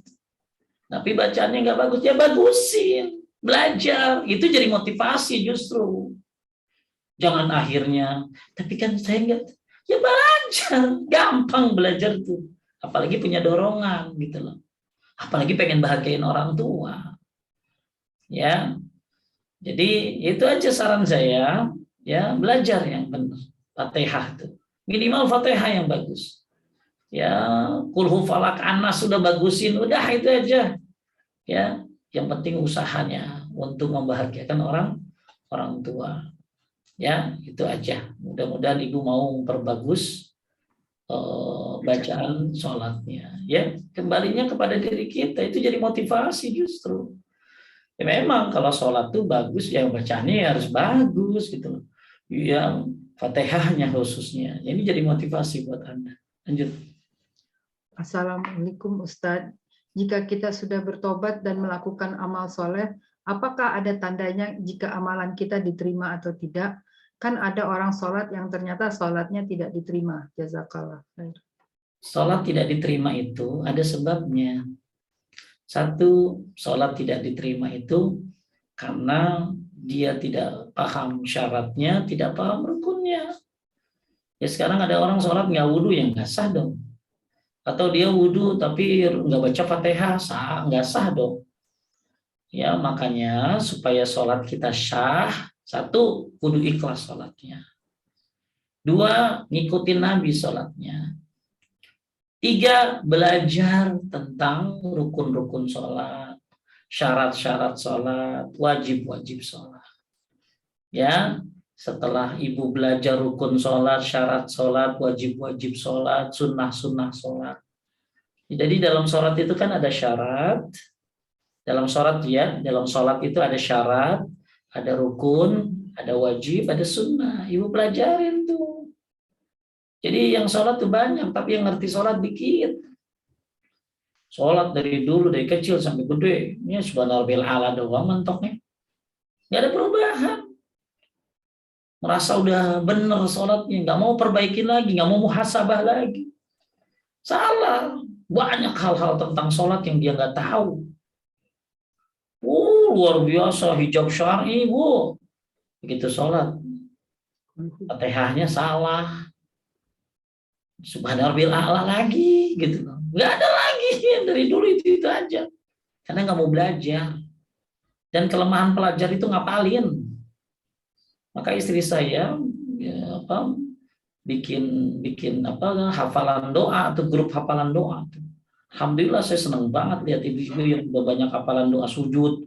Tapi bacaannya nggak bagus, ya bagusin, belajar, itu jadi motivasi justru. Jangan akhirnya, tapi kan saya nggak, ya belajar, gampang belajar tuh, apalagi punya dorongan gitu loh. apalagi pengen bahagiain orang tua. Ya. Jadi itu aja saran saya, ya, belajar yang benar. Fatihah itu. Minimal Fatihah yang bagus. Ya, Qul Falak Anas sudah bagusin, udah itu aja. Ya, yang penting usahanya untuk membahagiakan orang tua. Ya, itu aja. Mudah-mudahan Ibu mau memperbagus bacaan sholatnya. Ya, kembalinya kepada diri kita, itu jadi motivasi justru. Ya memang kalau sholat tuh bagus, ya bacaannya harus bagus gitu loh. Yang Fatihahnya khususnya. Ini jadi motivasi buat Anda. Lanjut. Assalamualaikum Ustadz. Jika kita sudah bertobat dan melakukan amal soleh, apakah ada tandanya jika amalan kita diterima atau tidak? Kan ada orang sholat yang ternyata sholatnya tidak diterima. Jazakallah. Sholat tidak diterima itu ada sebabnya. Satu, sholat tidak diterima itu karena dia tidak paham syaratnya, tidak paham rukunnya. Ya sekarang ada orang sholat nggak wudhu, yang nggak sah dong. Atau dia wudhu tapi nggak baca Fatihah, nggak sah dong. Ya makanya supaya sholat kita sah, satu, kudu ikhlas sholatnya. Dua, ngikutin Nabi sholatnya. Tiga, belajar tentang rukun-rukun sholat, syarat-syarat sholat, wajib-wajib sholat. Ya, setelah Ibu belajar rukun sholat, syarat sholat, wajib-wajib sholat, sunnah-sunnah sholat. Jadi dalam sholat itu kan ada syarat. Dalam sholat dalam sholat itu ada syarat, ada rukun, ada wajib, ada sunnah. Ibu pelajarin tuh. Jadi yang sholat tuh banyak, tapi yang ngerti sholat dikit. Sholat dari dulu, dari kecil sampai gede. Ini subhanallah ala doang mentoknya. Nggak ada perubahan. Merasa udah bener sholatnya, nggak mau perbaikin lagi, nggak mau muhasabah lagi. Salah. Banyak hal-hal tentang sholat yang dia nggak tahu. Luar biasa, hijab syar'i, begitu sholat. Fatihahnya salah. Subhanallah a'la lagi gitu loh. Nggak ada lagi dari dulu itu aja. Karena nggak mau belajar. Dan kelemahan pelajar itu ngapalin. Maka istri saya bikin hafalan doa atau grup hafalan doa. Alhamdulillah saya senang banget lihat ibu-ibu yang udah banyak hafalan doa sujud,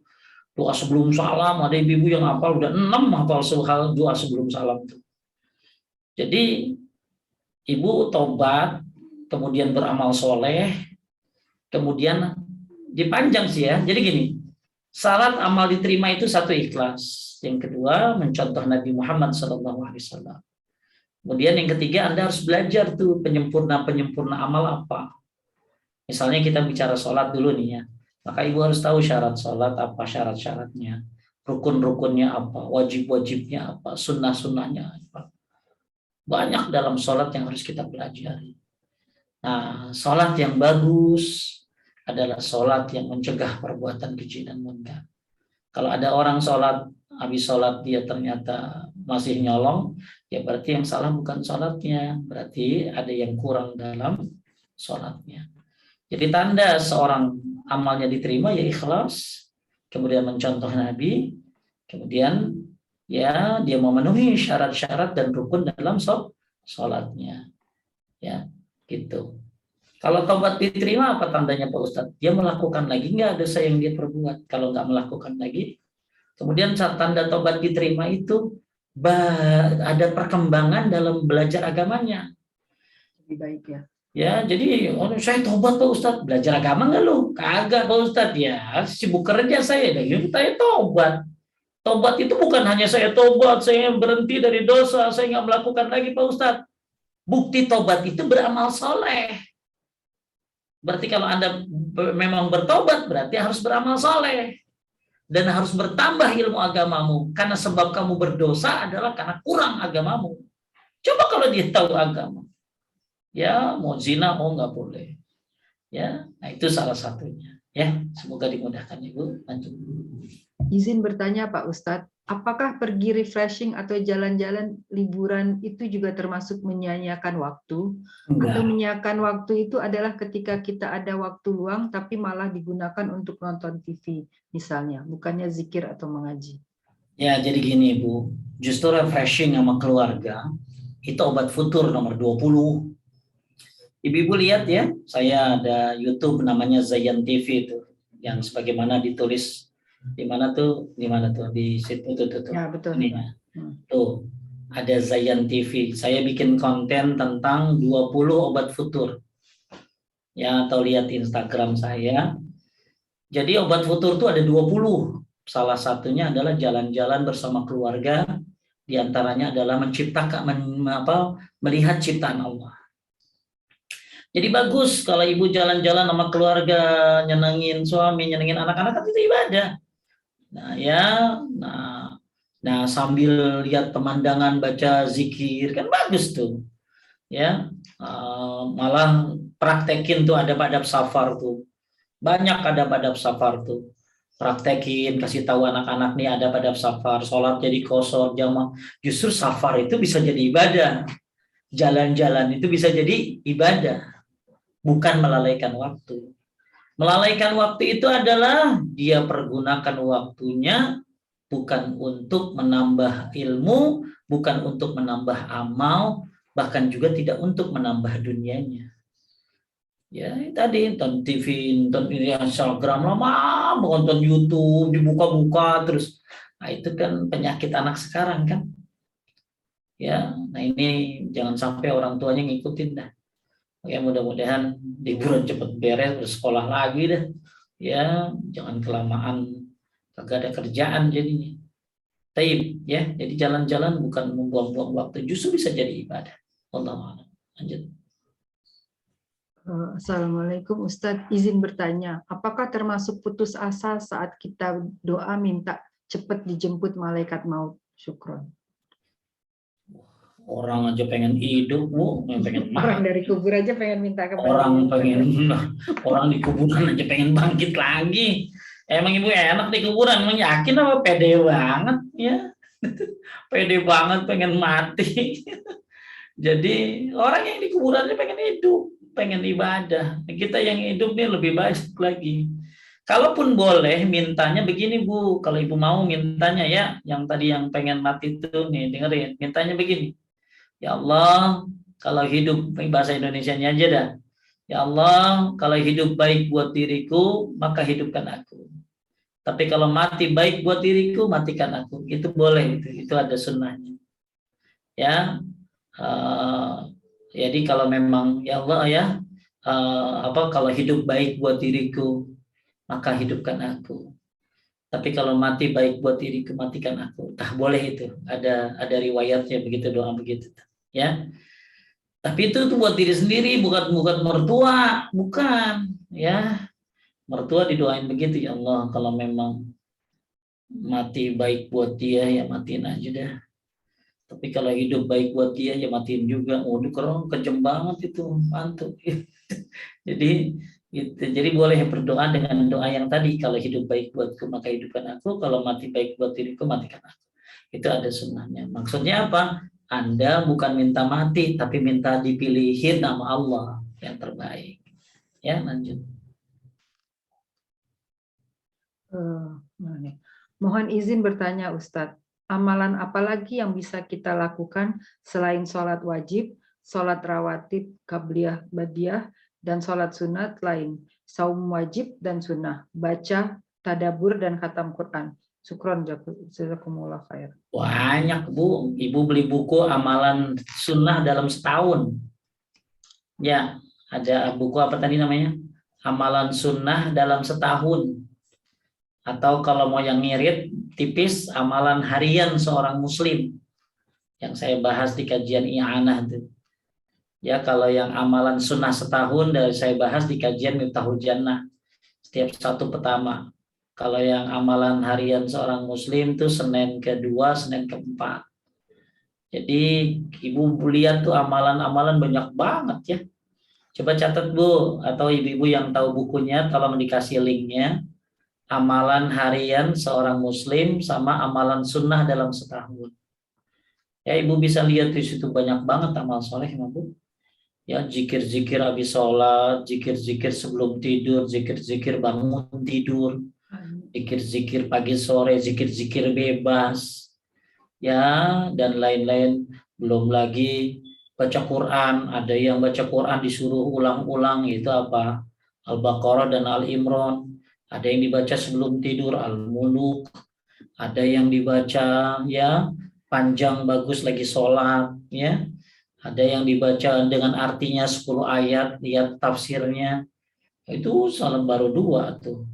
doa sebelum salam. Ada ibu-ibu yang hafal udah 6 hafal doa sebelum salam tuh. Jadi Ibu tobat, kemudian beramal soleh, kemudian dipanjang sih ya. Jadi gini, syarat amal diterima itu satu, ikhlas. Yang kedua, mencontoh Nabi Muhammad SAW. Kemudian yang ketiga, Anda harus belajar tuh penyempurna amal apa. Misalnya kita bicara sholat dulu nih ya. Maka Ibu harus tahu syarat sholat apa, syarat-syaratnya, rukun-rukunnya apa, wajib-wajibnya apa, sunnah-sunnahnya apa. Banyak dalam sholat yang harus kita pelajari. Nah, sholat yang bagus adalah sholat yang mencegah perbuatan keji dan munkar. Kalau ada orang sholat, habis sholat dia ternyata masih nyolong, ya berarti yang salah bukan sholatnya, berarti ada yang kurang dalam sholatnya. Jadi tanda seorang amalnya diterima ya ikhlas, kemudian mencontoh Nabi, kemudian ya dia memenuhi syarat-syarat dan rukun dalam sholatnya. Ya, gitu. Kalau tobat diterima apa tandanya Pak Ustadz? Dia melakukan lagi, nggak dosa yang dia perbuat. Kalau nggak melakukan lagi, kemudian saat tanda tobat diterima itu ada perkembangan dalam belajar agamanya. Lebih baik ya. Ya, jadi saya tobat Pak Ustadz, belajar agama nggak lu? Kagak Pak Ustadz, ya sibuk kerja saya. Dan saya tobat. Tobat itu bukan hanya saya tobat, saya berhenti dari dosa, saya nggak melakukan lagi Pak Ustadz. Bukti tobat itu beramal soleh. Berarti kalau Anda memang bertobat, berarti harus beramal soleh. Dan harus bertambah ilmu agamamu. Karena sebab kamu berdosa adalah karena kurang agamamu. Coba kalau dia tahu agama. Ya, mau zina, mau nggak boleh. Ya, nah itu salah satunya. Ya, semoga dimudahkan Ibu. Lanjut. Izin bertanya Pak Ustadz, apakah pergi refreshing atau jalan-jalan liburan itu juga termasuk menyia-nyiakan waktu? Atau Enggak. menyiakan waktu itu adalah ketika kita ada waktu luang tapi malah digunakan untuk nonton TV misalnya, bukannya zikir atau mengaji? Ya, jadi gini Bu, justru refreshing sama keluarga itu obat futur nomor 20. Ibu-ibu lihat ya, saya ada YouTube namanya Zayan TV itu, yang sebagaimana ditulis di mana tuh, di situ tuh. Ya, betul. Ini ya. Tuh, ada Zayan TV. Saya bikin konten tentang 20 obat futur. Ya, atau lihat Instagram saya. Jadi obat futur tuh ada 20. Salah satunya adalah jalan-jalan bersama keluarga. Di antaranya adalah melihat ciptaan Allah. Jadi bagus kalau ibu jalan-jalan sama keluarga, nyenengin suami, nyenengin anak-anak, kan itu ibadah. Nah sambil lihat pemandangan, baca zikir, kan bagus tuh. Ya, malah praktekin tuh adab-adab safar tuh. Banyak adab-adab safar tuh. Praktekin, kasih tahu anak-anak nih adab-adab safar, sholat jadi qashar, jamaah. Justru safar itu bisa jadi ibadah. Jalan-jalan itu bisa jadi ibadah. Bukan melalaikan waktu. Melalaikan waktu itu adalah dia pergunakan waktunya bukan untuk menambah ilmu, bukan untuk menambah amal, bahkan juga tidak untuk menambah dunianya. Ya, tadi nonton TV, nonton Instagram lama, nonton YouTube, dibuka-buka terus. Nah, itu kan penyakit anak sekarang kan. Ya, nah ini jangan sampai orang tuanya ngikutin dah. Ya mudah-mudahan liburan cepat beres, bersekolah lagi deh. Ya, jangan kelamaan kagak ada kerjaan jadinya. Taib ya. Jadi jalan-jalan bukan membuang-buang waktu, justru bisa jadi ibadah. Wallahu a'lam. Lanjut. Assalamualaikum Ustadz, izin bertanya, apakah termasuk putus asa saat kita doa minta cepat dijemput malaikat maut? Syukron. Orang aja pengen hidup, Bu, pengen Orang mati. dari kubur aja pengen minta kembali. Orang di kuburan aja pengen bangkit lagi. Emang ibu enak di kuburan, emang yakin apa? Pede banget ya. Pede banget pengen mati. Jadi orang yang di kuburan aja pengen hidup, pengen ibadah. Kita yang hidup nih lebih baik lagi. Kalaupun boleh mintanya begini Bu, kalau ibu mau mintanya ya, yang tadi yang pengen mati itu nih dengerin, mintanya begini. Ya Allah, kalau hidup, bahasa Indonesianya aja dah. Ya Allah, kalau hidup baik buat diriku, maka hidupkan aku. Tapi kalau mati baik buat diriku, matikan aku. Itu boleh, itu ada sunnahnya. Ya, jadi kalau memang ya Allah ya, kalau hidup baik buat diriku, maka hidupkan aku. Tapi kalau mati baik buat diriku, matikan aku. Boleh itu. Ada riwayatnya begitu, doa begitu. Ya. Tapi itu buat diri sendiri, bukan mertua, bukan. Ya. Mertua didoain begitu, ya Allah, kalau memang mati baik buat dia, ya matiin aja dah. Tapi kalau hidup baik buat dia, ya matiin juga. Oh, keren, kejem banget itu, mantap. Jadi boleh berdoa dengan doa yang tadi, kalau hidup baik buatku maka hidupkan aku, kalau mati baik buat diriku matikan aku. Itu ada sunnahnya. Maksudnya apa? Anda bukan minta mati, tapi minta dipilihin nama Allah yang terbaik. Ya, lanjut. Mohon izin bertanya Ustadz, amalan apa lagi yang bisa kita lakukan selain sholat wajib, sholat rawatib, qabliyah, badiah, dan sholat sunat lain, saum wajib dan sunnah, baca, tadabur, dan khatam Quran. Syukron, jazakumullah khair. Banyak Bu, Ibu beli buku amalan sunnah dalam setahun. Ya, ada buku apa tadi namanya? Amalan sunnah dalam setahun. Atau kalau mau yang ngirit, tipis, amalan harian seorang muslim. Yang saya bahas di kajian i'anah itu. Ya, kalau yang amalan sunnah setahun, saya bahas di kajian Miftahul Jannah. Setiap satu pertama. Kalau yang amalan harian seorang muslim itu Senin kedua, Senin keempat. Jadi ibu lihat tuh amalan-amalan banyak banget ya. Coba catat Bu, atau ibu-ibu yang tahu bukunya, tolong dikasih linknya. Amalan harian seorang muslim sama amalan sunnah dalam setahun. Ya, ibu bisa lihat di situ banyak banget amal soleh, Bu. Ya, zikir-zikir habis sholat, zikir-zikir sebelum tidur, zikir-zikir bangun tidur, zikir-zikir pagi sore, zikir-zikir bebas, ya, dan lain-lain. Belum lagi baca Quran, ada yang baca Quran disuruh ulang-ulang, itu apa? Al-Baqarah dan Al-Imran. Ada yang dibaca sebelum tidur, Al-Muluk. Ada yang dibaca ya panjang bagus lagi sholat, ya. Ada yang dibaca dengan artinya 10 ayat, lihat tafsirnya. Itu salam baru 2 tuh.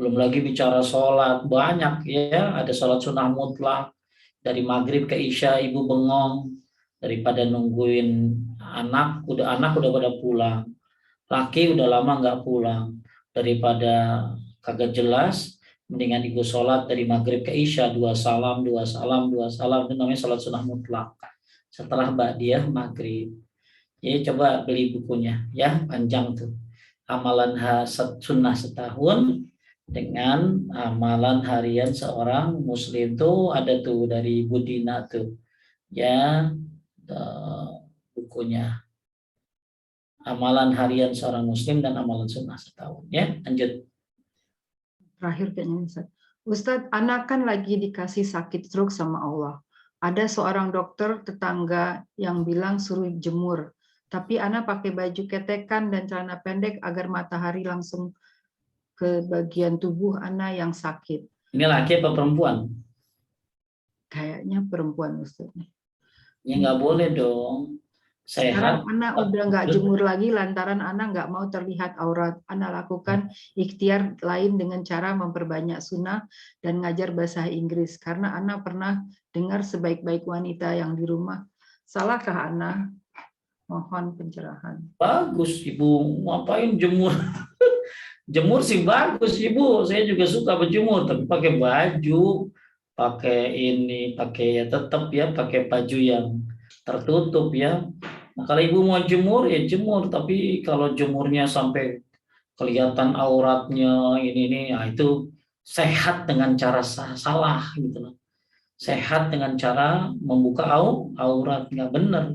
Belum lagi bicara sholat, banyak ya. Ada sholat sunnah mutlak. Dari maghrib ke isya ibu bengong. Daripada nungguin anak udah pada pulang. Laki udah lama nggak pulang. Daripada kagak jelas, mendingan ibu sholat dari maghrib ke isya, 2 salam, 2 salam, 2 salam. Itu namanya sholat sunnah mutlak. Setelah ba'diyah maghrib. Jadi coba beli bukunya ya, panjang tuh. Amalan sunnah setahun dengan amalan harian seorang muslim tuh ada tuh dari Budina tuh. Ya, bukunya. Amalan harian seorang muslim dan amalan sunnah setahun. Ya, lanjut. Terakhir kayaknya Ustaz. Ustadz, anak kan lagi dikasih sakit stroke sama Allah. Ada seorang dokter tetangga yang bilang suruh jemur. Tapi anak pakai baju ketekan dan celana pendek agar matahari langsung ke bagian tubuh anak yang sakit. Ini laki apa perempuan? Kayaknya perempuan Ustadz. Ya nggak boleh dong. Sekarang Sehat. anak udah nggak jemur lagi lantaran anak nggak mau terlihat aurat. Anak lakukan ikhtiar lain dengan cara memperbanyak sunnah dan ngajar bahasa Inggris. Karena anak pernah dengar sebaik-baik wanita yang di rumah. Salahkah anak? Mohon pencerahan. Bagus, Ibu. Ngapain jemur? Jemur sih bagus, Ibu. Saya juga suka berjemur, tapi pakai baju, pakai ini, pakai ya tetap ya, pakai baju yang tertutup ya. Nah, kalau Ibu mau jemur ya jemur, tapi kalau jemurnya sampai kelihatan auratnya ini ya itu sehat dengan cara salah gitu loh. Sehat dengan cara membuka aurat, nggak benar.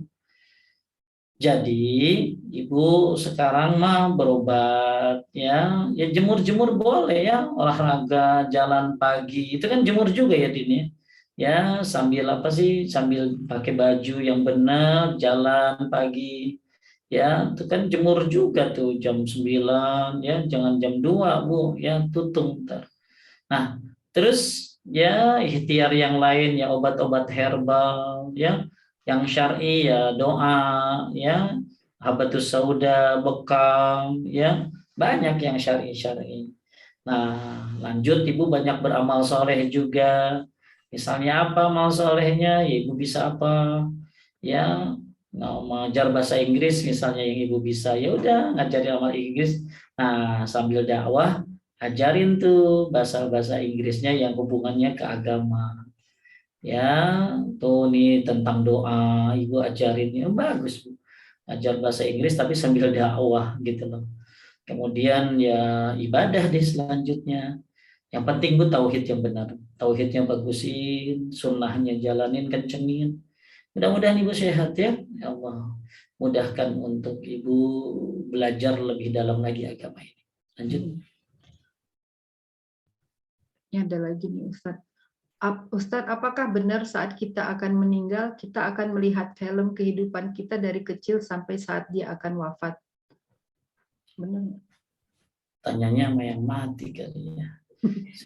Jadi ibu sekarang mah berobat ya jemur-jemur boleh ya, olahraga, jalan pagi itu kan jemur juga ya Dini ya, sambil apa sih, sambil pakai baju yang benar, jalan pagi ya, itu kan jemur juga tuh jam 9 ya, jangan jam 2 Bu ya, tutup ntar. Nah terus ya ikhtiar yang lain ya, obat-obat herbal ya, yang syar'i ya doa ya, habatus sauda, bekam ya, banyak yang syar'i. Nah lanjut ibu banyak beramal soleh juga. Misalnya apa amal solehnya? Ya ibu bisa apa? Ya mengajar bahasa Inggris misalnya yang ibu bisa, ya udah ngajarin amal Inggris. Nah sambil dakwah ajarin tuh bahasa Inggrisnya yang hubungannya ke agama. Ya, tuh nih tentang doa, ibu ajarin, ya bagus Bu. Ajar bahasa Inggris tapi sambil dakwah gitu loh. Kemudian ya ibadah deh selanjutnya. Yang penting Bu tauhid yang benar. Tauhidnya bagusin, sunnahnya jalanin, kencengin. Mudah-mudahan Ibu sehat ya. Ya Allah, mudahkan untuk Ibu belajar lebih dalam lagi agama ini. Lanjut. Ini ada lagi nih Ustadz. Ustadz, apakah benar saat kita akan meninggal, kita akan melihat film kehidupan kita dari kecil sampai saat dia akan wafat? Benar? Tanyanya sama yang mati kali ya.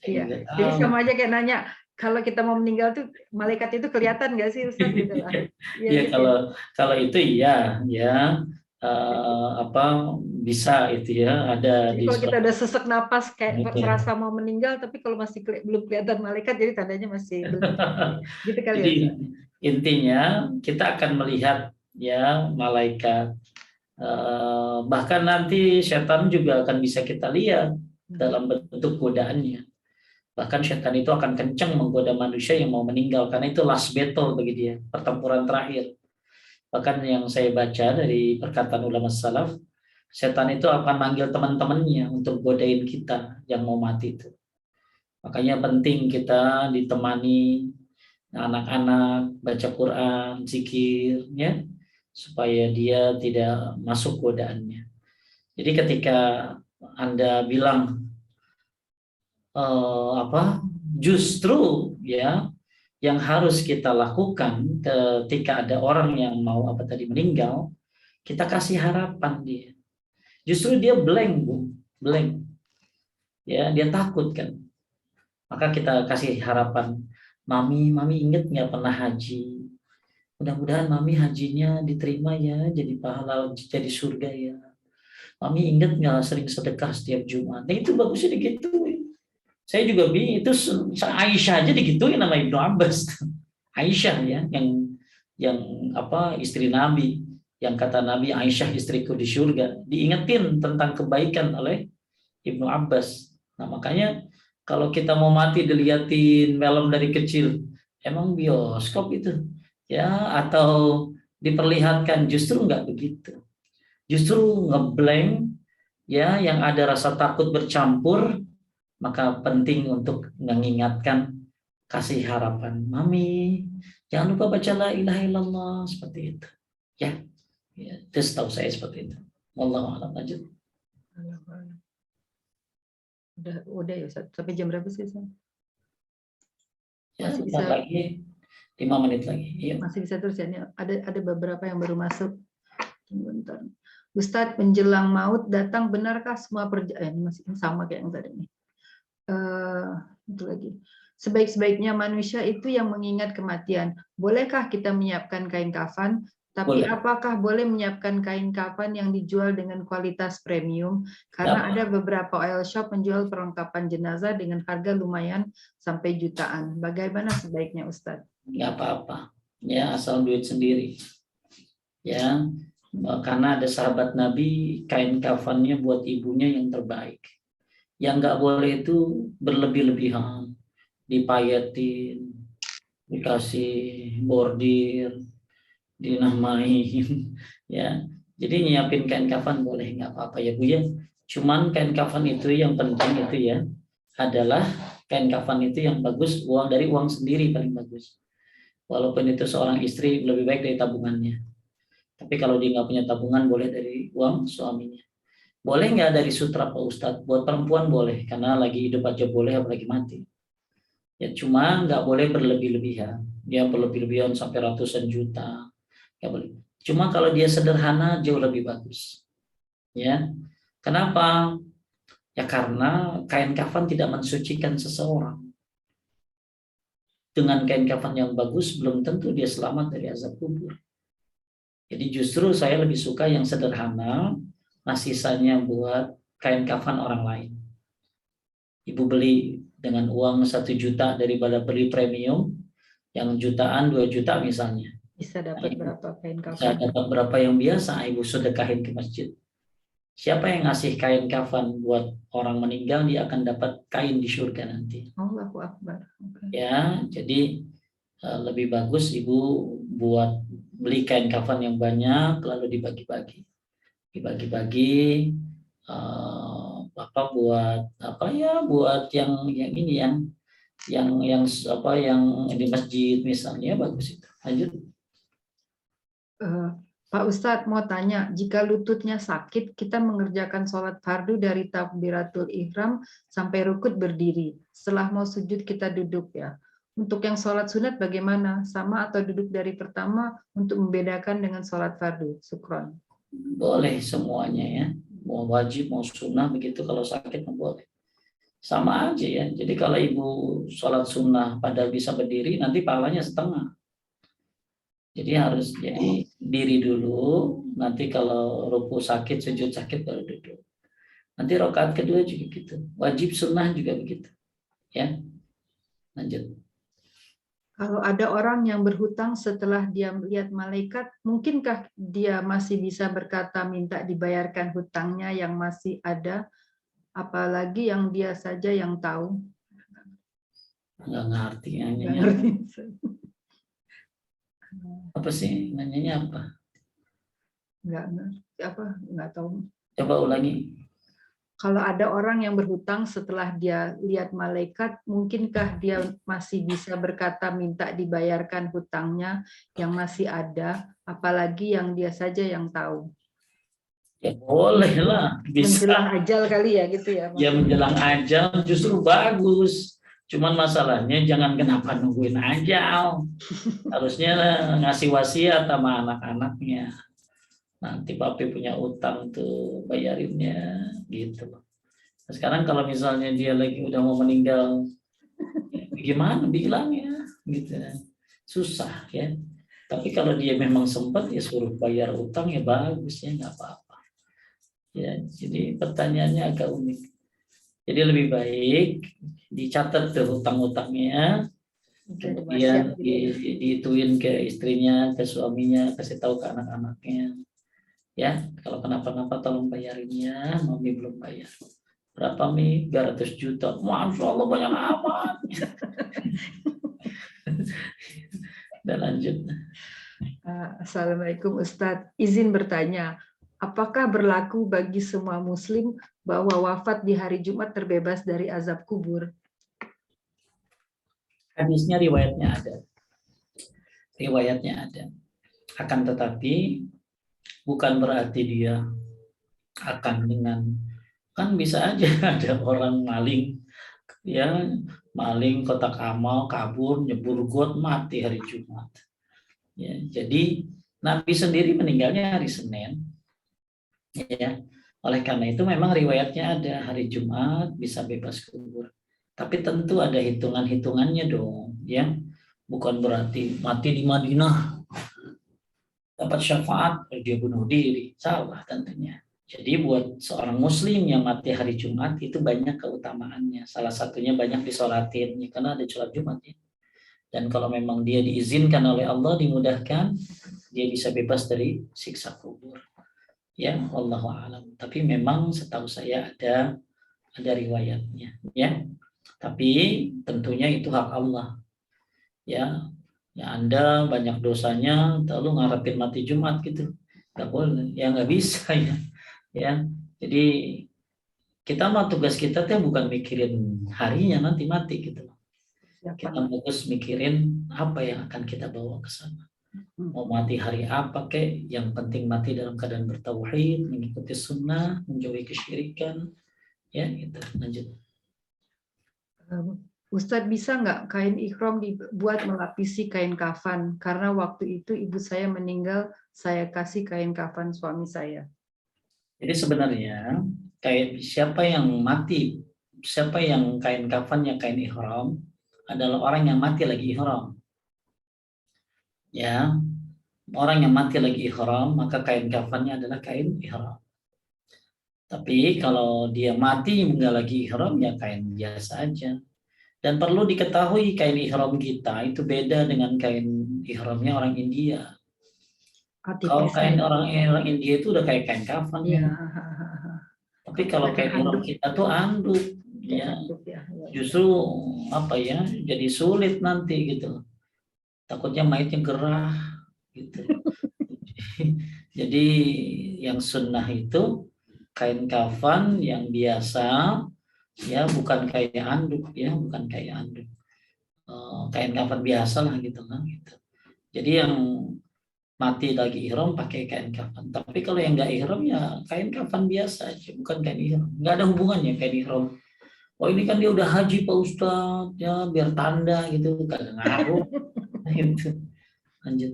Iya. Jadi sama aja kayak nanya, kalau kita mau meninggal tuh malaikat itu kelihatan nggak sih Ustadz? Gitu lah. Iya gitu. Kalau itu iya ya. Bisa itu ya, ada. Jadi di kalau kita udah sesek napas kayak merasa mau meninggal tapi kalau masih belum kelihatan malaikat jadi tandanya masih belum gitu kali ya. Jadi intinya kita akan melihat ya malaikat, bahkan nanti setan juga akan bisa kita lihat dalam bentuk godaannya. Bahkan setan itu akan kencang menggoda manusia yang mau meninggal, karena itu last battle bagi dia, pertempuran terakhir. Bahkan yang saya baca dari perkataan ulama salaf, Setan itu akan manggil teman-temannya untuk godain kita yang mau mati itu. Makanya penting kita ditemani anak-anak baca Quran, zikir, ya, supaya dia tidak masuk godaannya. Jadi ketika Anda bilang justru ya yang harus kita lakukan ketika ada orang yang mau meninggal, kita kasih harapan dia. Justru dia blank, Bu, blank. Ya, dia takut kan. Maka kita kasih harapan, mami inget nggak pernah haji? Mudah-mudahan mami hajinya diterima ya, jadi pahala, jadi surga ya. Mami inget nggak sering sedekah setiap Jumat? Nah, itu bagusnya digituin. Saya juga itu Aisyah aja digituin nama Ibnu Abbas. Aisyah ya, yang istri Nabi, yang kata Nabi, Aisyah istriku di surga, diingetin tentang kebaikan oleh Ibnu Abbas. Nah, makanya kalau kita mau mati diliatin film dari kecil, emang bioskop itu ya, atau diperlihatkan, justru nggak begitu. Justru ngeblank ya, yang ada rasa takut bercampur. Maka penting untuk mengingatkan, kasih harapan, mami jangan lupa baca la ilaha illallah, seperti itu ya. Itu setahu saya seperti itu. Wallahu a'lam. Lanjut. Udah ya Ustaz. Sampai jam berapa sih Ustaz? Ya, Masih bisa lagi 5 menit lagi. Iya. Masih bisa terus ya. Ini ada beberapa yang baru masuk. Bentar. Ustadz, menjelang maut datang, benarkah semua ini masih sama kayak yang tadi nih. Itu lagi. Sebaik-sebaiknya manusia itu yang mengingat kematian. Bolehkah kita menyiapkan kain kafan? Tapi Boleh. apakah boleh menyiapkan kain kafan yang dijual dengan kualitas premium? Karena ada beberapa oil shop menjual perlengkapan jenazah dengan harga lumayan sampai jutaan. Bagaimana sebaiknya Ustadz? Nggak apa-apa. Ya, asal duit sendiri. Ya, karena ada sahabat Nabi, kain kafannya buat ibunya yang terbaik. Yang nggak boleh itu berlebih-lebihan, dipayetin, dikasih bordir, dinamain, ya. Jadi nyiapin kain kafan boleh, nggak apa-apa ya Bu ya. Cuman kain kafan itu yang penting itu ya adalah kain kafan itu yang bagus dari uang sendiri paling bagus. Walaupun itu seorang istri, lebih baik dari tabungannya. Tapi kalau dia nggak punya tabungan, boleh dari uang suaminya. Boleh nggak dari sutra Pak Ustadz? Buat perempuan boleh, karena lagi hidup aja boleh, apalagi mati. Ya cuma nggak boleh berlebih-lebihan. Dia berlebih-lebihan sampai ratusan juta. Nggak boleh. Cuma kalau dia sederhana jauh lebih bagus. Ya, kenapa? Ya karena kain kafan tidak mensucikan seseorang. Dengan kain kafan yang bagus, belum tentu dia selamat dari azab kubur. Jadi justru saya lebih suka yang sederhana, nah sisanya buat kain kafan orang lain. Ibu beli dengan uang 1 juta daripada beli premium yang jutaan, 2 juta misalnya. Bisa dapat berapa kain kafan? Bisa dapat berapa yang biasa ibu sedekahin ke masjid. Siapa yang ngasih kain kafan buat orang meninggal, dia akan dapat kain di surga nanti. Allahu Akbar. Okay. Ya, jadi lebih bagus ibu buat beli kain kafan yang banyak lalu dibagi-bagi. Dibagi-bagi buat yang ini yang di masjid misalnya, bagus itu. Lanjut. Pak Ustadz mau tanya, jika lututnya sakit, kita mengerjakan sholat fardu dari takbiratul ihram sampai rukut berdiri. Setelah mau sujud kita duduk ya. Untuk yang sholat sunat bagaimana? Sama atau duduk dari pertama untuk membedakan dengan sholat fardu? Syukron. Boleh semuanya ya. Mau wajib, mau sunnah begitu, kalau sakit boleh. Sama aja ya. Jadi kalau ibu sholat sunnah padahal bisa berdiri, nanti pahalanya setengah. Jadi harus diri dulu, nanti kalau ruku sakit, sujud sakit baru duduk. Nanti rakaat kedua juga gitu. Wajib sunnah juga begitu. Ya. Lanjut. Kalau ada orang yang berhutang setelah dia melihat malaikat, mungkinkah dia masih bisa berkata minta dibayarkan hutangnya yang masih ada, apalagi yang dia saja yang tahu? Nggak ngerti nanyanya. Apa sih nanyanya apa? Nggak tahu. Coba ulangi. Kalau ada orang yang berhutang setelah dia lihat malaikat, mungkinkah dia masih bisa berkata minta dibayarkan hutangnya yang masih ada, apalagi yang dia saja yang tahu? Ya boleh lah, bisa. Menjelang ajal kali ya gitu ya. Ya menjelang ajal justru bagus. Cuman masalahnya jangan kenapa nungguin ajal. Harusnya ngasih wasiat sama anak-anaknya. Nanti papi punya utang tuh bayarinnya gitu. Nah, sekarang kalau misalnya dia lagi udah mau meninggal, gimana bilangnya gitu. Susah ya. Tapi kalau dia memang sempat ya suruh bayar utang ya bagus ya, nggak apa-apa. Ya, jadi pertanyaannya agak unik. Jadi lebih baik dicatat tuh hutang-hutangnya, kemudian diituin ke istrinya, ke suaminya, kasih tahu ke anak-anaknya. Ya, kalau kenapa-napa tolong bayarinnya, mami belum bayar. Berapa Mi? 300 juta. Masya Allah banyak amat. Dan lanjut. Assalamualaikum Ustadz. Izin bertanya, apakah berlaku bagi semua muslim bahwa wafat di hari Jumat terbebas dari azab kubur? Hadisnya riwayatnya ada. Riwayatnya ada. Akan tetapi bukan berarti dia akan dengan, kan bisa aja ada orang maling ya, maling kotak amal kabur nyebur got mati hari Jumat ya. Jadi Nabi sendiri meninggalnya hari Senin ya. Oleh karena itu memang riwayatnya ada hari Jumat bisa bebas kubur, tapi tentu ada hitungan-hitungannya dong ya. Bukan berarti mati di Madinah dapat syafaat dia bunuh diri, salah tentunya. Jadi buat seorang muslim yang mati hari Jumat itu banyak keutamaannya. Salah satunya banyak disolatin ya, karena ada sholat Jumat ya. Dan kalau memang dia diizinkan oleh Allah, dimudahkan, dia bisa bebas dari siksa kubur. Ya, wallahu a'lam. Tapi memang setahu saya ada riwayatnya ya. Tapi tentunya itu hak Allah. Ya, ya Anda banyak dosanya, lalu ngarepin mati Jumat gitu. Nggak boleh, ya nggak bisa ya. Ya, jadi kita mah tugas kita tuh bukan mikirin harinya nanti mati gitu. Kita fokus mikirin apa yang akan kita bawa ke sana. Mau mati hari apa kek, yang penting mati dalam keadaan bertauhid, mengikuti sunnah, menjauhi kesyirikan, ya gitu. Lanjut. Ustadz, bisa nggak kain ikhram dibuat melapisi kain kafan? Karena waktu itu ibu saya meninggal, saya kasih kain kafan suami saya. Jadi sebenarnya kain siapa yang mati, siapa yang kain kafannya kain ihram adalah orang yang mati lagi ihram. Ya, orang yang mati lagi ihram maka kain kafannya adalah kain ihram. Tapi kalau dia mati nggak lagi ihram ya kain biasa aja. Dan perlu diketahui kain ihram kita itu beda dengan kain ihramnya orang India. Kalau kain orang India itu udah kayak kain kafan ya. Tapi kalau kain ihram kita tuh anduk ya. Justru apa ya? Jadi sulit nanti gitu. Takutnya mayatnya gerah gitu. Jadi yang sunnah itu kain kafan yang biasa ya, bukan kayak anduk ya, bukan kayak anduk. Kain kafan biasa lah gitu kan gitu. Jadi yang mati lagi ihram pakai kain kafan. Tapi kalau yang nggak ihram ya kain kafan biasa aja, bukan kain ihram. Nggak ada hubungannya kain ihram. Oh ini kan dia udah haji Pak Ustadz, ya biar tanda gitu, kagak ngaruh. Gitu. Lanjut.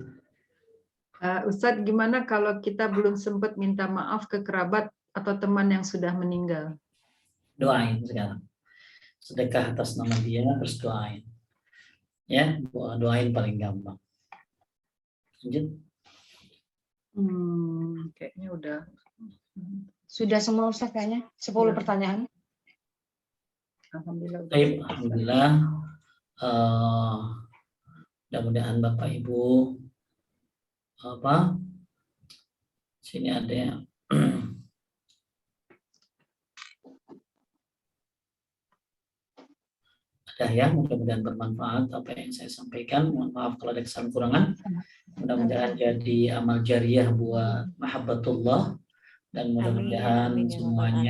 Ustadz, gimana kalau kita belum sempat minta maaf ke kerabat atau teman yang sudah meninggal? Doain sekarang. Sedekah atas nama dia, terus doain. Ya, doain paling gampang. Lanjut. Kayaknya udah. Sudah semua Ustaz kayaknya 10 pertanyaan. Alhamdulillah. Alhamdulillah. Mudah-mudahan Bapak Ibu sini ada yang ya, mudah-mudahan bermanfaat apa yang saya sampaikan. Mohon maaf kalau ada kesalahan kurangan. Mudah-mudahan jadi amal jariah buat mahabbatullah, dan Amin, mudah-mudahan amin ya rabbal semuanya